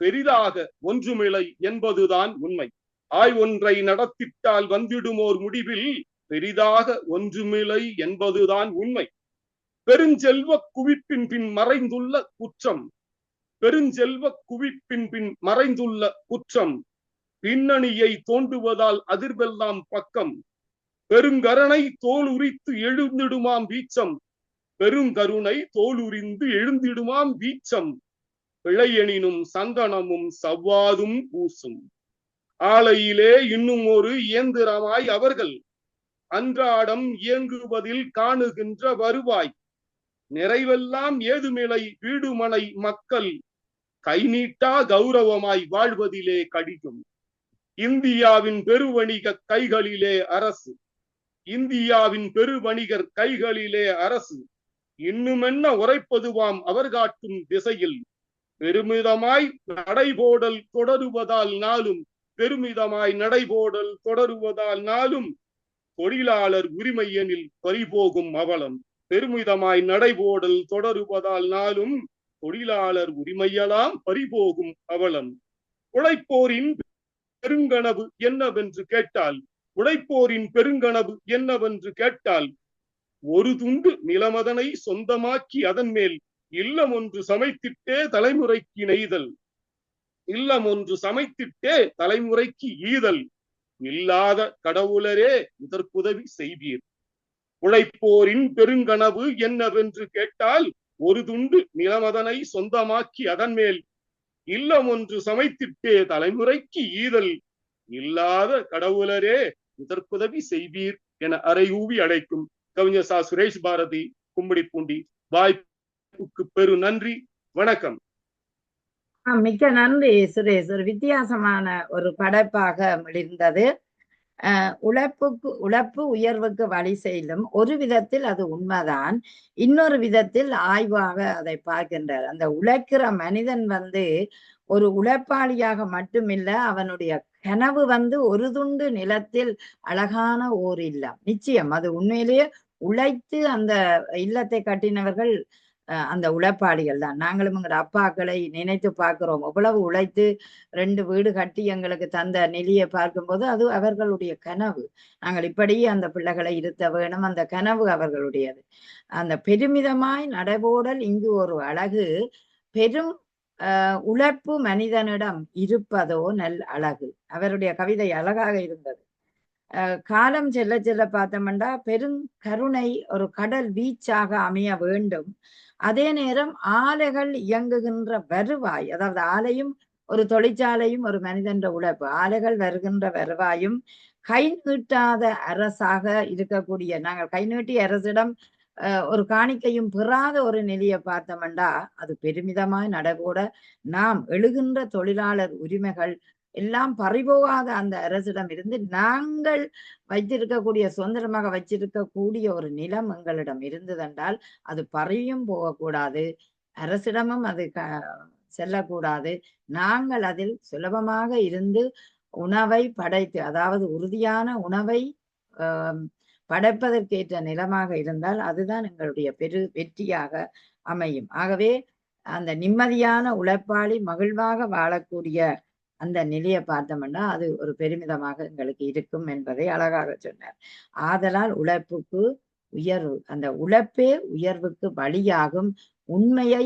பெரிதாக ஒன்றுமில்லை என்பதுதான் உண்மை. ஆய்வொன்றை நடத்திட்டால் வந்திடுமோர் முடிவில் பெரிதாக ஒன்றுமில்லை என்பதுதான் உண்மை. பெருஞ்செல்வ குவிப்பின் பின் மறைந்துள்ள குற்றம், பெருஞ்செல்வ குவிப்பின் பின் மறைந்துள்ள குற்றம் பின்னணியை தோண்டுவதால் அதிர்வெல்லாம் பக்கம். பெருங்கருணை தோல் உரித்து எழுந்திடுமாம் வீச்சம், பெருங்கருணை தோல் உரிந்து எழுந்திடுமாம் வீச்சம். பிழையெனினும் சந்தனமும் சவ்வாதும் பூசும். ஆலையிலே இன்னும் ஒரு இயந்திரமாய் அவர்கள் அன்றாடம் இயங்குவதில் காணுகின்ற வருவாய். நிறைவெல்லாம் ஏதுமில்லை வீடுமனை மக்கள், கை நீட்டா கௌரவமாய் வாழ்வதிலே கடிக்கும். இந்தியாவின் பெருவணிக கைகளிலே அரசு, இந்தியாவின் பெருவணிகர் கைகளிலே அரசு. இன்னுமென்ன உரைப்பதுவாம் அவர் காட்டும் திசையில். பெருமிதமாய் நடைபோடல் தொடருவதால் நாளும், பெருமிதமாய் நடைபோடல் தொடருவதால் நாளும் தொழிலாளர் உரிமை எனில் பறிபோகும் அவலம். பெருமிதமாய் நடைபோடல் தொடருவதால் நாளும் தொழிலாளர் உரிமையெல்லாம் பறிபோகும் அவலம். உழைப்போரின் பெருங்கனவு என்னவென்று கேட்டால், உழைப்போரின் பெருங்கனவு என்னவென்று கேட்டால், ஒரு துண்டு நிலமதனை சொந்தமாக்கி அதன் மேல் இல்லம் ஒன்று சமைத்திட்டே தலைமுறைக்கு நெய்தல். இல்லம் ஒன்று சமைத்திட்டே தலைமுறைக்கு ஈதல். இல்லாத கடவுளரே இதற்குதவி செய்வீர். உழைப்போரின் பெருங்கனவு என்னவென்று கேட்டால் ஒரு துண்டு நிலமதனை சொந்தமாக்கி அதன் மேல் இல்லம் ஒன்று சமைத்திட்டே தலைமுறைக்கு ஈதல். இல்லாத கடவுளரே இதற்குதவி செய்வீர் என அறையூவி அழைக்கும் கவிஞர் சா. சுரேஷ் பாரதி, கும்மிடிப்பூண்டி. வாய்ப்புக்கு பெரு நன்றி. வணக்கம். மிக்க நன்றி சுரேஷ். ஒரு வித்தியாசமான ஒரு படைப்பாக மிளிர்ந்தது. உழைப்பு உயர்வுக்கு வழி செய்யும். ஒரு விதத்தில் அது உண்மைதான், இன்னொரு விதத்தில் ஆய்வாக அதை பார்க்கின்றார். அந்த உழைக்கிற மனிதன் ஒரு உழைப்பாளியாக மட்டுமில்ல, அவனுடைய கனவு ஒரு துண்டு நிலத்தில் அழகான ஓர் இல்லம். நிச்சயம் அது உண்மையிலேயே உழைத்து அந்த இல்லத்தை கட்டினவர்கள் அந்த உழைப்பாளிகள் தான். நாங்களும் எங்களோட அப்பாக்களை நினைத்து பார்க்கிறோம். எவ்வளவு உழைத்து 2 வீடு கட்டி எங்களுக்கு தந்த நிலையை பார்க்கும்போது அது அவர்களுடைய கனவு. நாங்கள் இப்படியே அந்த பிள்ளைகளை இருத்த வேணும், அந்த கனவு அவர்களுடையது. அந்த பெருமிதமாய் நடைபோடல் இங்கு ஒரு அழகு. பெரும் உழைப்பு மனிதனிடம் இருப்பதோ நல் அழகு. அவருடைய கவிதை அழகாக இருந்தது. காலம் செல்ல செல்ல பார்த்தோம்னா பெருங்கருணை ஒரு கடல் வீச்சாக அமைய வேண்டும். அதே நேரம் ஆலைகள் இயங்குகின்ற வருவாய், அதாவது ஆலையும் ஒரு தொழிற்சாலையும் ஒரு மனிதன்ற உழைப்பு, ஆலைகள் வருகின்ற வருவாயும் கை நீட்டாத அரசாக இருக்கக்கூடிய, நாங்கள் கை நீட்டி அரசிடம் ஒரு காணிக்கையும் பெறாத ஒரு நிலையை பார்த்தோம்னா அது பெருமிதமாய் நடைபோட நாம் எழுகின்ற தொழிலாளர் உரிமைகள் எல்லாம் பறிபோகாத அந்த அரசிடம் இருந்து நாங்கள் வைத்திருக்கக்கூடிய சுதந்திரமாக வச்சிருக்கக்கூடிய ஒரு நிலம் எங்களிடம் இருந்ததென்றால் அது பறியும் போகக்கூடாது, அரசிடமும் அது செல்லக்கூடாது. நாங்கள் அதில் சுலபமாக இருந்து உணவை படைத்து, அதாவது உறுதியான உணவை படைப்பதற்கேற்ற நிலமாக இருந்தால் அதுதான் எங்களுடைய பெரு வெற்றியாக அமையும். ஆகவே அந்த நிம்மதியான உழைப்பாளி மகிழ்வாக வாழக்கூடிய அந்த நிலையை பார்த்தோம்னா அது ஒரு பெருமிதமாக எங்களுக்கு இருக்கும் என்பதை அழகாக சொன்னார். ஆதலால் உழைப்புக்கு உயர்வு, அந்த உழைப்பே உயர்வுக்கு வழியாகும். உண்மையை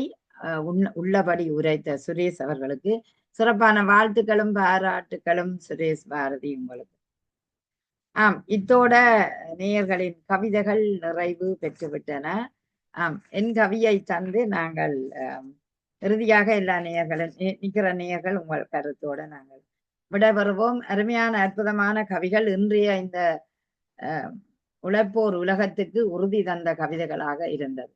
உள்ளபடி உரைத்த சுரேஷ் அவர்களுக்கு சிறப்பான வாழ்த்துக்களும் பாராட்டுக்களும். சுரேஷ் பாரதி உங்களுக்கு. இத்தோட நேயர்களின் கவிதைகள் நிறைவு பெற்றுவிட்டன. என் கவியை தந்து நாங்கள் இறுதியாக எல்லா நேயர்களும் நிற்கிற நேயர்கள் உங்கள் கருத்தோட நாங்கள் விடைபெறுவோம். அருமையான அற்புதமான கவிகள் இன்றைய இந்த உழைப்போர் உலகத்துக்கு உறுதி தந்த கவிதைகளாக இருந்தது.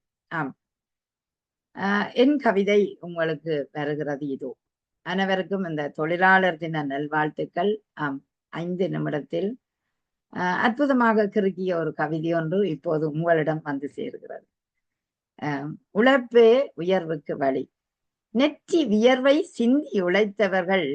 என் கவிதை உங்களுக்கு வருகிறது இதோ. அனைவருக்கும் இந்த தொழிலாளர் தின நல்வாழ்த்துக்கள். 5 நிமிடத்தில் அற்புதமாக கிறுக்கிய ஒரு கவிதை ஒன்று இப்போது உங்களிடம் சேர்கிறது. உழைப்பே உயர்வுக்கு வழி. நெற்றி வியர்வை சிந்தி உழைத்தவர்கள்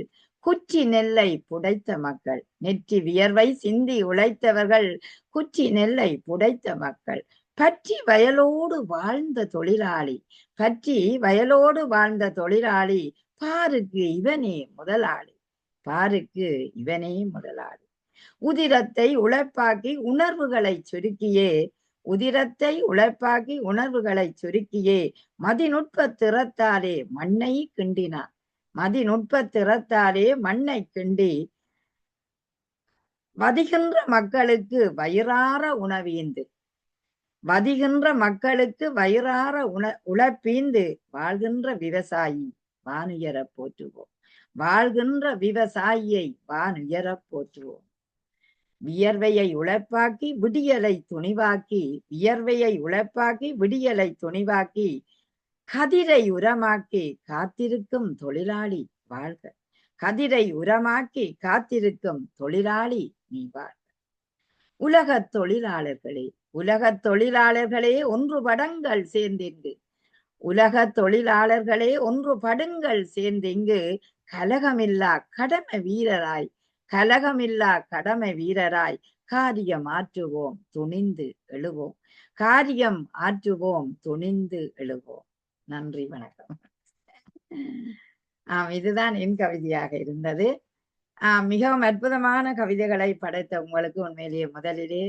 குச்சி நெல்லை புடைத்த மக்கள். நெற்றி வியர்வை சிந்தி உழைத்தவர்கள் குச்சி நெல்லை புடைத்த மக்கள். பற்றி வயலோடு வாழ்ந்த தொழிலாளி, பற்றி வயலோடு வாழ்ந்த தொழிலாளி, பாருக்கு இவனே முதலாளி, பாருக்கு இவனே முதலாளி. உதிரத்தை உழைப்பாக்கி உணர்வுகளை சுருக்கியே, உதிரத்தை உழைப்பாக்கி உணர்வுகளை சுருக்கியே மதிநுட்ப திறத்தாலே மண்ணை கிண்டினான். மதிநுட்ப திறத்தாலே மண்ணை கிண்டி வதிகின்ற மக்களுக்கு வயிறார உணவீந்து, வதிகின்ற மக்களுக்கு வயிறார உழைப்பீந்து வாழ்கின்ற விவசாயி வானுயர போற்றுவோம். வாழ்கின்ற விவசாயியை வானுயர போற்றுவோம். வியர்வையை உழைப்பாக்கி விடியலை துணிவாக்கி, வியர்வையை உழைப்பாக்கி விடியலை துணிவாக்கி கதிரை உரமாக்கி காத்திருக்கும் தொழிலாளி வாழ்க. கதிரை உரமாக்கி காத்திருக்கும் தொழிலாளி நீ வாழ்க. உலகத் தொழிலாளர்களே, உலகத் தொழிலாளர்களே ஒன்றுபடுங்கள் சேர்ந்திங்கு, உலகத் தொழிலாளர்களே ஒன்றுபடுங்கள் சேர்ந்திங்கு கலகமில்லா கடமை வீரராய், கலகமில்லா கடமை வீரராய் காரியம் ஆற்றுவோம் துணிந்து எழுவோம், காரியம் ஆற்றுவோம் துணிந்து எழுவோம். நன்றி, வணக்கம். இதுதான் என் கவிதையாக இருந்தது. மிகவும் அற்புதமான கவிதைகளை படைத்த உங்களுக்கு உண்மையிலேயே முதலிலே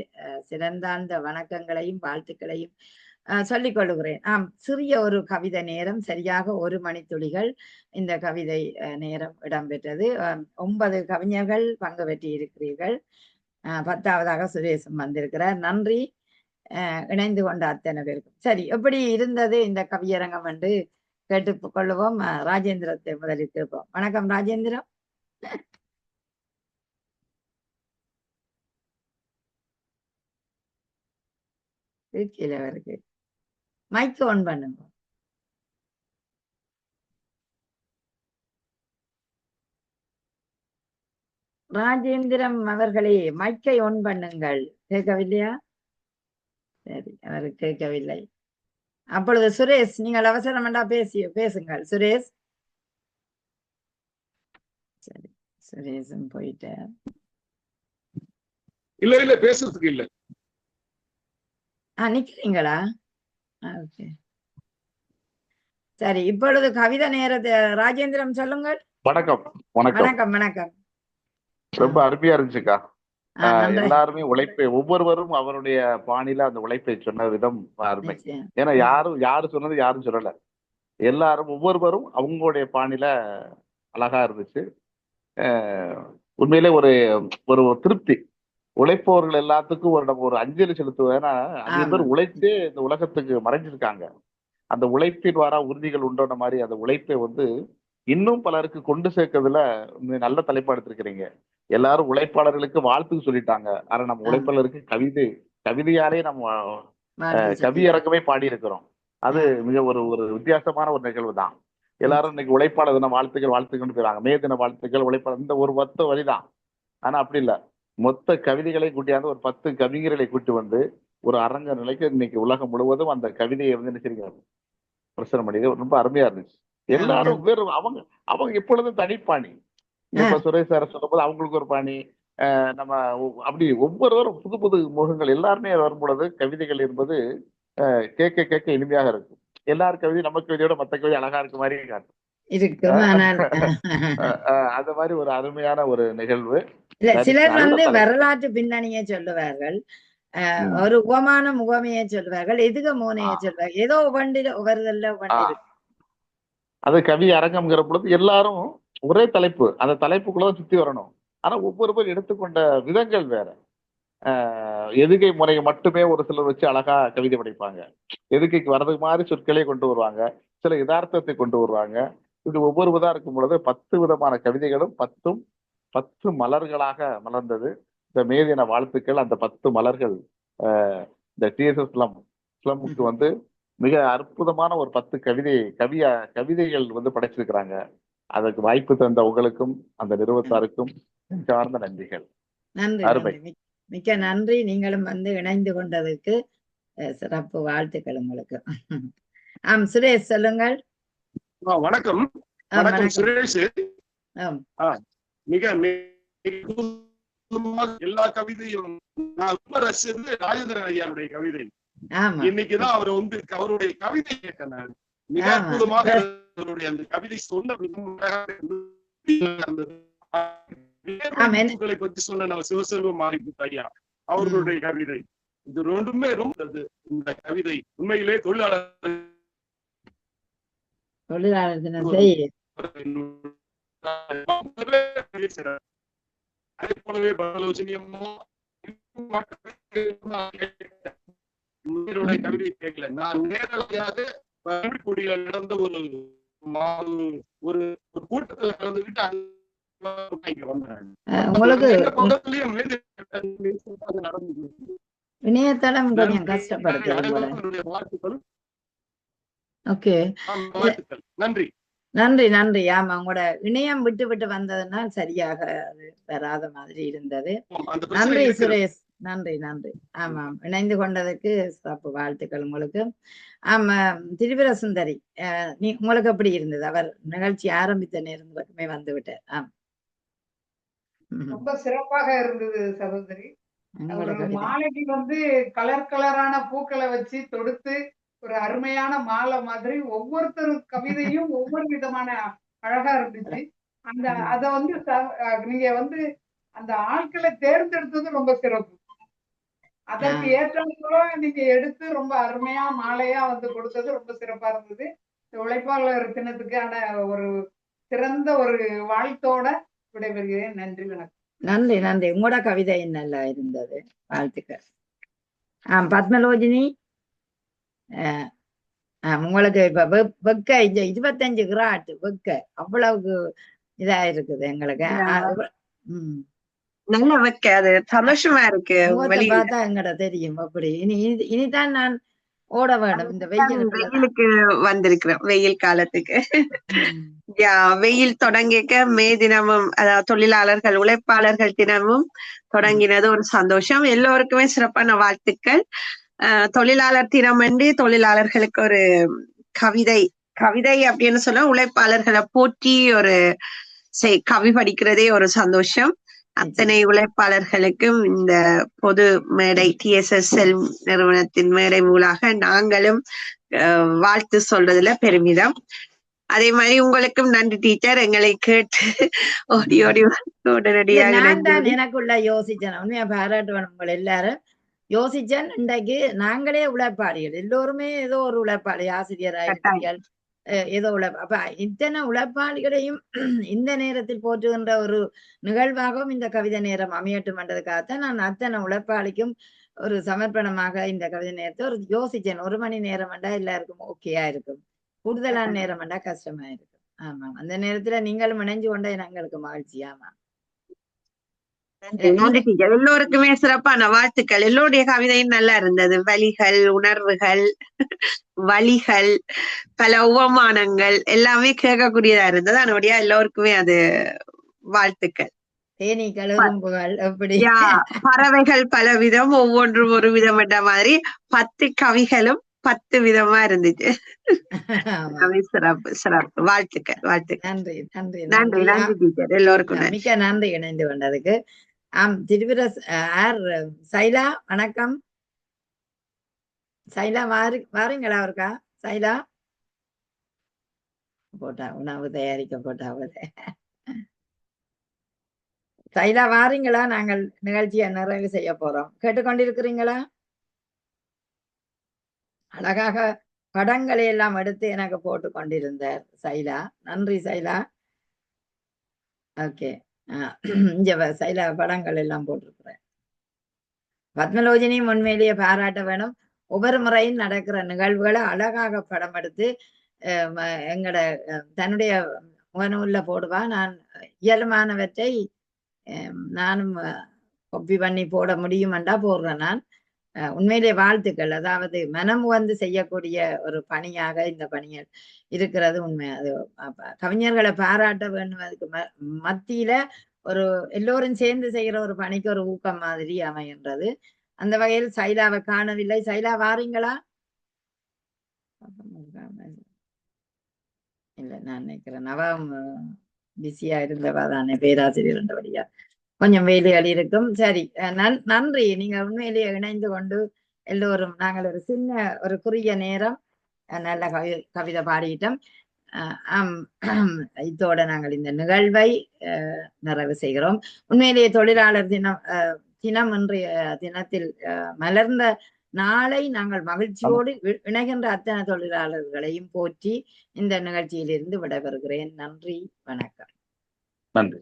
சிறந்தார்ந்த வணக்கங்களையும் வாழ்த்துக்களையும் சொல்லிக் கொள்ளுகிறேன். சிறிய ஒரு கவிதை நேரம், சரியாக 1 மணித்துளிகள் இந்த கவிதை நேரம் இடம்பெற்றது. 9 கவிஞர்கள் பங்கு பெற்றி இருக்கிறீர்கள். 10வதாக சுரேஷும் வந்திருக்கிறார். நன்றி இணைந்து கொண்ட அத்தனை பேருக்கும். சரி, எப்படி இருந்தது இந்த கவியரங்கம் என்று கேட்டுக்கொள்ளுவோம். ராஜேந்திரத்தை முதலில் கேட்போம். வணக்கம் ராஜேந்திரம். இருக்கு, மைக் ஆன் பண்ணுங்க. ராஜேந்திரம் அவர்களே, மைக்கை ஆன் பண்ணுங்கள். கேட்கவில்லையா? சரி, அவர் கேட்கவில்லை. அப்பொழுது சுரேஷ், நீங்கள் அவசரம் வேண்டா பேசுங்கள் சுரேஷ். சரி, சுரேஷும் போயிட்டார். இல்ல பேசுறதுக்கு இல்ல. நிக்கிறீங்களா? ஓகே, சரி. இப்பொழுது கவிதை நேரத்தை ராஜேந்திரம் சொல்லுங்கள். வணக்கம். வணக்கம். வணக்கம். ரொம்ப அருமையா இருந்துச்சுக்கா. எல்லாருமே உழைப்பை, ஒவ்வொருவரும் அவருடைய பாணியில அந்த உழைப்பை சொன்ன விதம் அருமை. ஏன்னா யாரு சொன்னது யாரும் சொல்லல. எல்லாரும் ஒவ்வொருவரும் அவங்களுடைய பாணியில அழகா இருந்துச்சு. உண்மையிலே ஒரு ஒரு திருப்தி. உழைப்பவர்கள் எல்லாத்துக்கும் ஒரு அஞ்சலி செலுத்துவோம். ஏன்னா அதிக பேர் உழைத்தே இந்த உலகத்துக்கு மறைஞ்சிருக்காங்க. அந்த உழைப்பின் வாரா உறுதிகள் உண்டோன மாதிரி அந்த உழைப்பை இன்னும் பலருக்கு கொண்டு சேர்க்கறதுல நல்ல தலைப்பா எடுத்திருக்கிறீங்க. எல்லாரும் உழைப்பாளர்களுக்கு வாழ்த்து சொல்லிட்டாங்க. ஆனா நம்ம உழைப்பாளருக்கு கவிதையாலே நம்ம கவியரங்கமே பாடி இருக்கிறோம். அது மிக ஒரு வித்தியாசமான ஒரு நிகழ்வு தான். எல்லாரும் இன்னைக்கு உழைப்பாளர் தின வாழ்த்துக்கள் போயிறாங்க. மே தின வாழ்த்துக்கள், உழைப்பாளர், இந்த ஒரு 10 வரிதான். ஆனா அப்படி இல்ல, மொத்த கவிதைகளை கூட்டியாந்து ஒரு 10 கவிஞர்களை கூட்டி ஒரு அரங்க நிலைக்கு இன்னைக்கு உலகம் முழுவதும் அந்த கவிதையை நினைச்சிருக்காங்க பிரச்சனை பண்ணி. ரொம்ப அருமையா இருந்துச்சு. எல்லாரும் வேறு அவங்க எப்பொழுதும் தனிப்பாணி. இப்ப சுரேஷ் சார் சொல்லும்போது அவங்களுக்கு ஒரு பாணி, நம்ம அப்படி ஒவ்வொருவரும் புது புது முகங்கள் எல்லாருமே வரும்பொழுது கவிதைகள் என்பது கேட்க இனிமையாக இருக்கும். எல்லாரும் கவிதை நம்ம கவிதையோட மத்த கவிதை அழகா இருக்க மாதிரி காட்டும். அந்த மாதிரி ஒரு அருமையான ஒரு நிகழ்வு. சிலர் வரலாற்று பின்னணியை சொல்லுவார்கள், ஒரு உவமான முகமையை சொல்லுவார்கள், எதுக மோனையை சொல்லுவார்கள், ஏதோ ஒவ்வொரு அது கவி அரங்கம்ங்கிற பொழுது எல்லாரும் ஒரே தலைப்பு, அந்த தலைப்புக்குள்ளதான் சுத்தி வரணும். ஆனா ஒவ்வொருவர் எடுத்துக்கொண்ட விதங்கள் வேற. எதுகை முறையை மட்டுமே ஒரு சிலர் வச்சு அழகா கவிதை படைப்பாங்க. எதுகைக்கு வர்றதுக்கு மாதிரி சொற்களை கொண்டு வருவாங்க, சில யதார்த்தத்தை கொண்டு வருவாங்க. இது ஒவ்வொரு விதம் இருக்கும் பொழுது 10 விதமான கவிதைகளும் 10 மலர்களாக மலர்ந்தது. இந்த மேதின வாழ்த்துக்கள். அந்த 10 மலர்கள் இந்த TSS ஸ்லம்முக்கு மிக அற்புதமான ஒரு 10 கவிதைகள் படைச்சிருக்கிறாங்க. அதற்கு வாய்ப்பு தந்த உங்களுக்கும் அந்த நிறுவனத்தாருக்கும் சார்ந்த நன்றிகள். நன்றி, மிக்க நன்றி. நீங்களும் இணைந்து கொண்டதற்கு சிறப்பு வாழ்த்துக்கள் உங்களுக்கு. சுரேஷ் சொல்லுங்கள். வணக்கம். வணக்கம் சுரேஷ். மிக எல்லா கவிதையும் நான் ரொம்ப ரசிச்சது ராஜேந்திரன் ஐயாவுடைய கவிதை. இன்னைக்குதான் அவர் அவருடைய கவிதை கேட்டேன் நான். மிக அற்புதமாக அவருடைய அந்த கவிதை சொன்ன விதங்களை பத்தி சொன்ன நம்ம சிவசெல்வம் மாரிமுத்து ஐயா அவர்களுடைய கவிதை. இது ரெண்டுமே ரொம்ப இந்த கவிதை உண்மையிலே தொழிலாளர் அதே போலவே பலோஜனியமோ கவிதை கேட்கல. நான் நேரடியாக குடியில் நடந்த ஒரு கூட்டத்துல கலந்துகிட்டு இணையதளம் கொஞ்சம் கஷ்டப்படுது. நன்றி நன்றி நன்றி. ஆமா, உங்களோட இணையம் விட்டு வந்ததுனால் சரியாக அது வராத மாதிரி இருந்தது. நன்றி சுரேஷ், நன்றி நன்றி. ஆமாம், இணைந்து கொண்டதுக்கு சிறப்பு வாழ்த்துக்கள் உங்களுக்கு. ஆமா, திரிபுர சுந்தரி, உங்களுக்கு எப்படி இருந்தது? அவர் நிகழ்ச்சி ஆரம்பித்த நேரங்களுக்குமே வந்து விட்டார். ரொம்ப சிறப்பாக இருந்தது சகோதரி. மாலைக்கு கலர் கலரான பூக்களை வச்சு தொடுத்து ஒரு அருமையான மாலை மாதிரி ஒவ்வொருத்தர் கவிதையும் ஒவ்வொரு விதமான அழகா இருந்துச்சு. அத நீங்க அந்த ஆட்களை தேர்ந்தெடுத்தது ரொம்ப சிறப்பு. அதற்கு ஏற்றாலும் நீங்க எடுத்து ரொம்ப அருமையா மாலையா வந்து கொடுத்தது ரொம்ப சிறப்பா இருந்தது. உழைப்பாளர் தினத்துக்கான ஒரு சிறந்த ஒரு வாழ்த்தோட விடைபெறுகிறேன். நன்றி, வணக்கம். நன்றி நன்றி. உங்களோட கவிதை நல்லா இருந்தது, வாழ்த்துக்கள். பத்மலோஜினி, உங்களுக்கு இப்ப வெக்க 25 கிராட் வெக்க அவ்வளவுக்கு இதா இருக்குது எங்களுக்கு. நல்ல வெக்க, அது சந்தோஷமா இருக்கு. பார்த்தா எங்கட தெரியும். அப்படி இனிதான் நான் ஓட வேண்டும் இந்த வெயிலுக்கு வந்திருக்கிறோம், வெயில் காலத்துக்கு. வெயில் தொடங்கிக்க மே தினமும், அதாவது தொழிலாளர்கள் உழைப்பாளர்கள் தினமும் தொடங்கினது ஒரு சந்தோஷம். எல்லோருக்குமே சிறப்பான வாழ்த்துக்கள். தொழிலாளர் தினம் என்று தொழிலாளர்களுக்கு ஒரு கவிதை அப்படின்னு சொன்னா உழைப்பாளர்களை போற்றி ஒரு கவி படிக்கிறதே ஒரு சந்தோஷம். அத்தனை உழைப்பாளர்களுக்கும் இந்த பொது மேடை TSSL நிறுவனத்தின் மேடை மூலமாக நாங்களும் வாழ்த்து சொல்றதுல பெருமிதம். அதே மாதிரி உங்களுக்கும் நன்றி டீச்சர், எங்களை கேட்டு ஓடி உடனடியாக. எனக்குள்ள யோசிச்சேன், உண்மையா பாராட்டுவேன் உங்களை எல்லாரும். யோசிச்சேன், இன்றைக்கு நாங்களே உழைப்பாளிகள், எல்லோருமே ஏதோ ஒரு உழைப்பாளி, ஆசிரியராக ஏதோ அப்ப இத்தனை உழைப்பாளிகளையும் இந்த நேரத்தில் போற்றுகின்ற ஒரு நிகழ்வாகவும் இந்த கவிதை நேரம் அமையட்டும் என்றதுக்காகத்தான் நான் அத்தனை உழைப்பாளிக்கும் ஒரு சமர்ப்பணமாக இந்த கவிதை நேரத்தை ஒரு யோசிச்சேன். 1 மணி நேரம் வேண்டா எல்லாருக்கும் ஓகேயா இருக்கும், கூடுதலான நேரம் வேண்டா கஷ்டமா இருக்கும். ஆமா, அந்த நேரத்துல நீங்களும் இணைஞ்சு கொண்ட எங்களுக்கு மகிழ்ச்சி. ஆமா, நன்றி டீச்சர். எல்லோருக்குமே சிறப்பான வாழ்த்துக்கள். எல்லோருடைய கவிதையும் நல்லா இருந்தது. வலிகள், உணர்வுகள், வழிகள், பல உவமானங்கள் எல்லாமே கேட்கக்கூடியதா இருந்தது. அதனுடைய எல்லோருக்குமே அது வாழ்த்துக்கள். பறவைகள் பலவிதம், ஒவ்வொன்றும் ஒரு விதம் என்ற மாதிரி 10 கவிகளும் 10 விதமா இருந்துச்சு. சிறப்பு சிறப்பு. வாழ்த்துக்கள் வாழ்த்துக்கள். நன்றி நன்றி நன்றி நன்றி டீச்சர். எல்லோருக்கும் மிக்க நன்றி இணைந்து கொண்டதுக்கு. திருவிர சைலா, வணக்கம். சைலா வாரீங்களா இருக்கா? சைலா போட்டா உணவு தயாரிக்க போட்டாவது. சைலா வாரீங்களா? நாங்கள் நிகழ்ச்சியை நிறைவு செய்ய போறோம். கேட்டுக்கொண்டிருக்கிறீங்களா? அழகாக படங்களை எல்லாம் எடுத்து எனக்கு போட்டு கொண்டிருந்தார் சைலா. நன்றி சைலா. ஓகே, இங்க சைலா படங்கள் எல்லாம் போட்டிருக்கிறேன். பத்மலோஜினி உண்மையிலேயே பாராட்ட வேணும். ஒவ்வொரு முறையும் நடக்கிற நிகழ்வுகளை அழகாக படம் எடுத்து எங்கட தன்னுடைய முகநூல்ல போடுவா. நான் இயல்பானவற்றை நானும் கொப்பி பண்ணி போட முடியுமெண்டா போடுறேன். நான் உண்மையிலே வாழ்த்துக்கள். அதாவது மனம் வந்து செய்யக்கூடிய ஒரு பணியாக இந்த பணிகள் இருக்கிறது உண்மை. அது கவிஞர்களை பாராட்ட வேண்டும். அதுக்கு மத்தியில ஒரு எல்லோரும் சேர்ந்து செய்கிற ஒரு பணிக்கு ஒரு ஊக்கம் மாதிரி அமைகின்றது. அந்த வகையில் சைலாவை காணவில்லை. சைலா வாரீங்களா? இல்ல, நான் நினைக்கிறேன் நவாம் பிஸியா இருந்தவா தானே, பேராசிரியர் இருந்தபடியா கொஞ்சம் வேலைகள் இருக்கும். சரி, நன்றி. நீங்க உண்மையிலேயே இணைந்து கொண்டு எல்லோரும் நாங்கள் ஒரு சின்ன ஒரு குறுகிய நேரம் நல்ல கவிதை பாடிட்டோம். இதோட நாங்கள் இந்த நிகழ்வை நிறைவு செய்கிறோம். உண்மையிலேயே தொழிலாளர் தினம் இன்றைய தினத்தில் மலர்ந்த நாளை நாங்கள் மகிழ்ச்சியோடு இணைகின்ற அத்தனை தொழிலாளர்களையும் போற்றி இந்த நிகழ்ச்சியிலிருந்து விடைபெறுகிறேன். நன்றி, வணக்கம். நன்றி.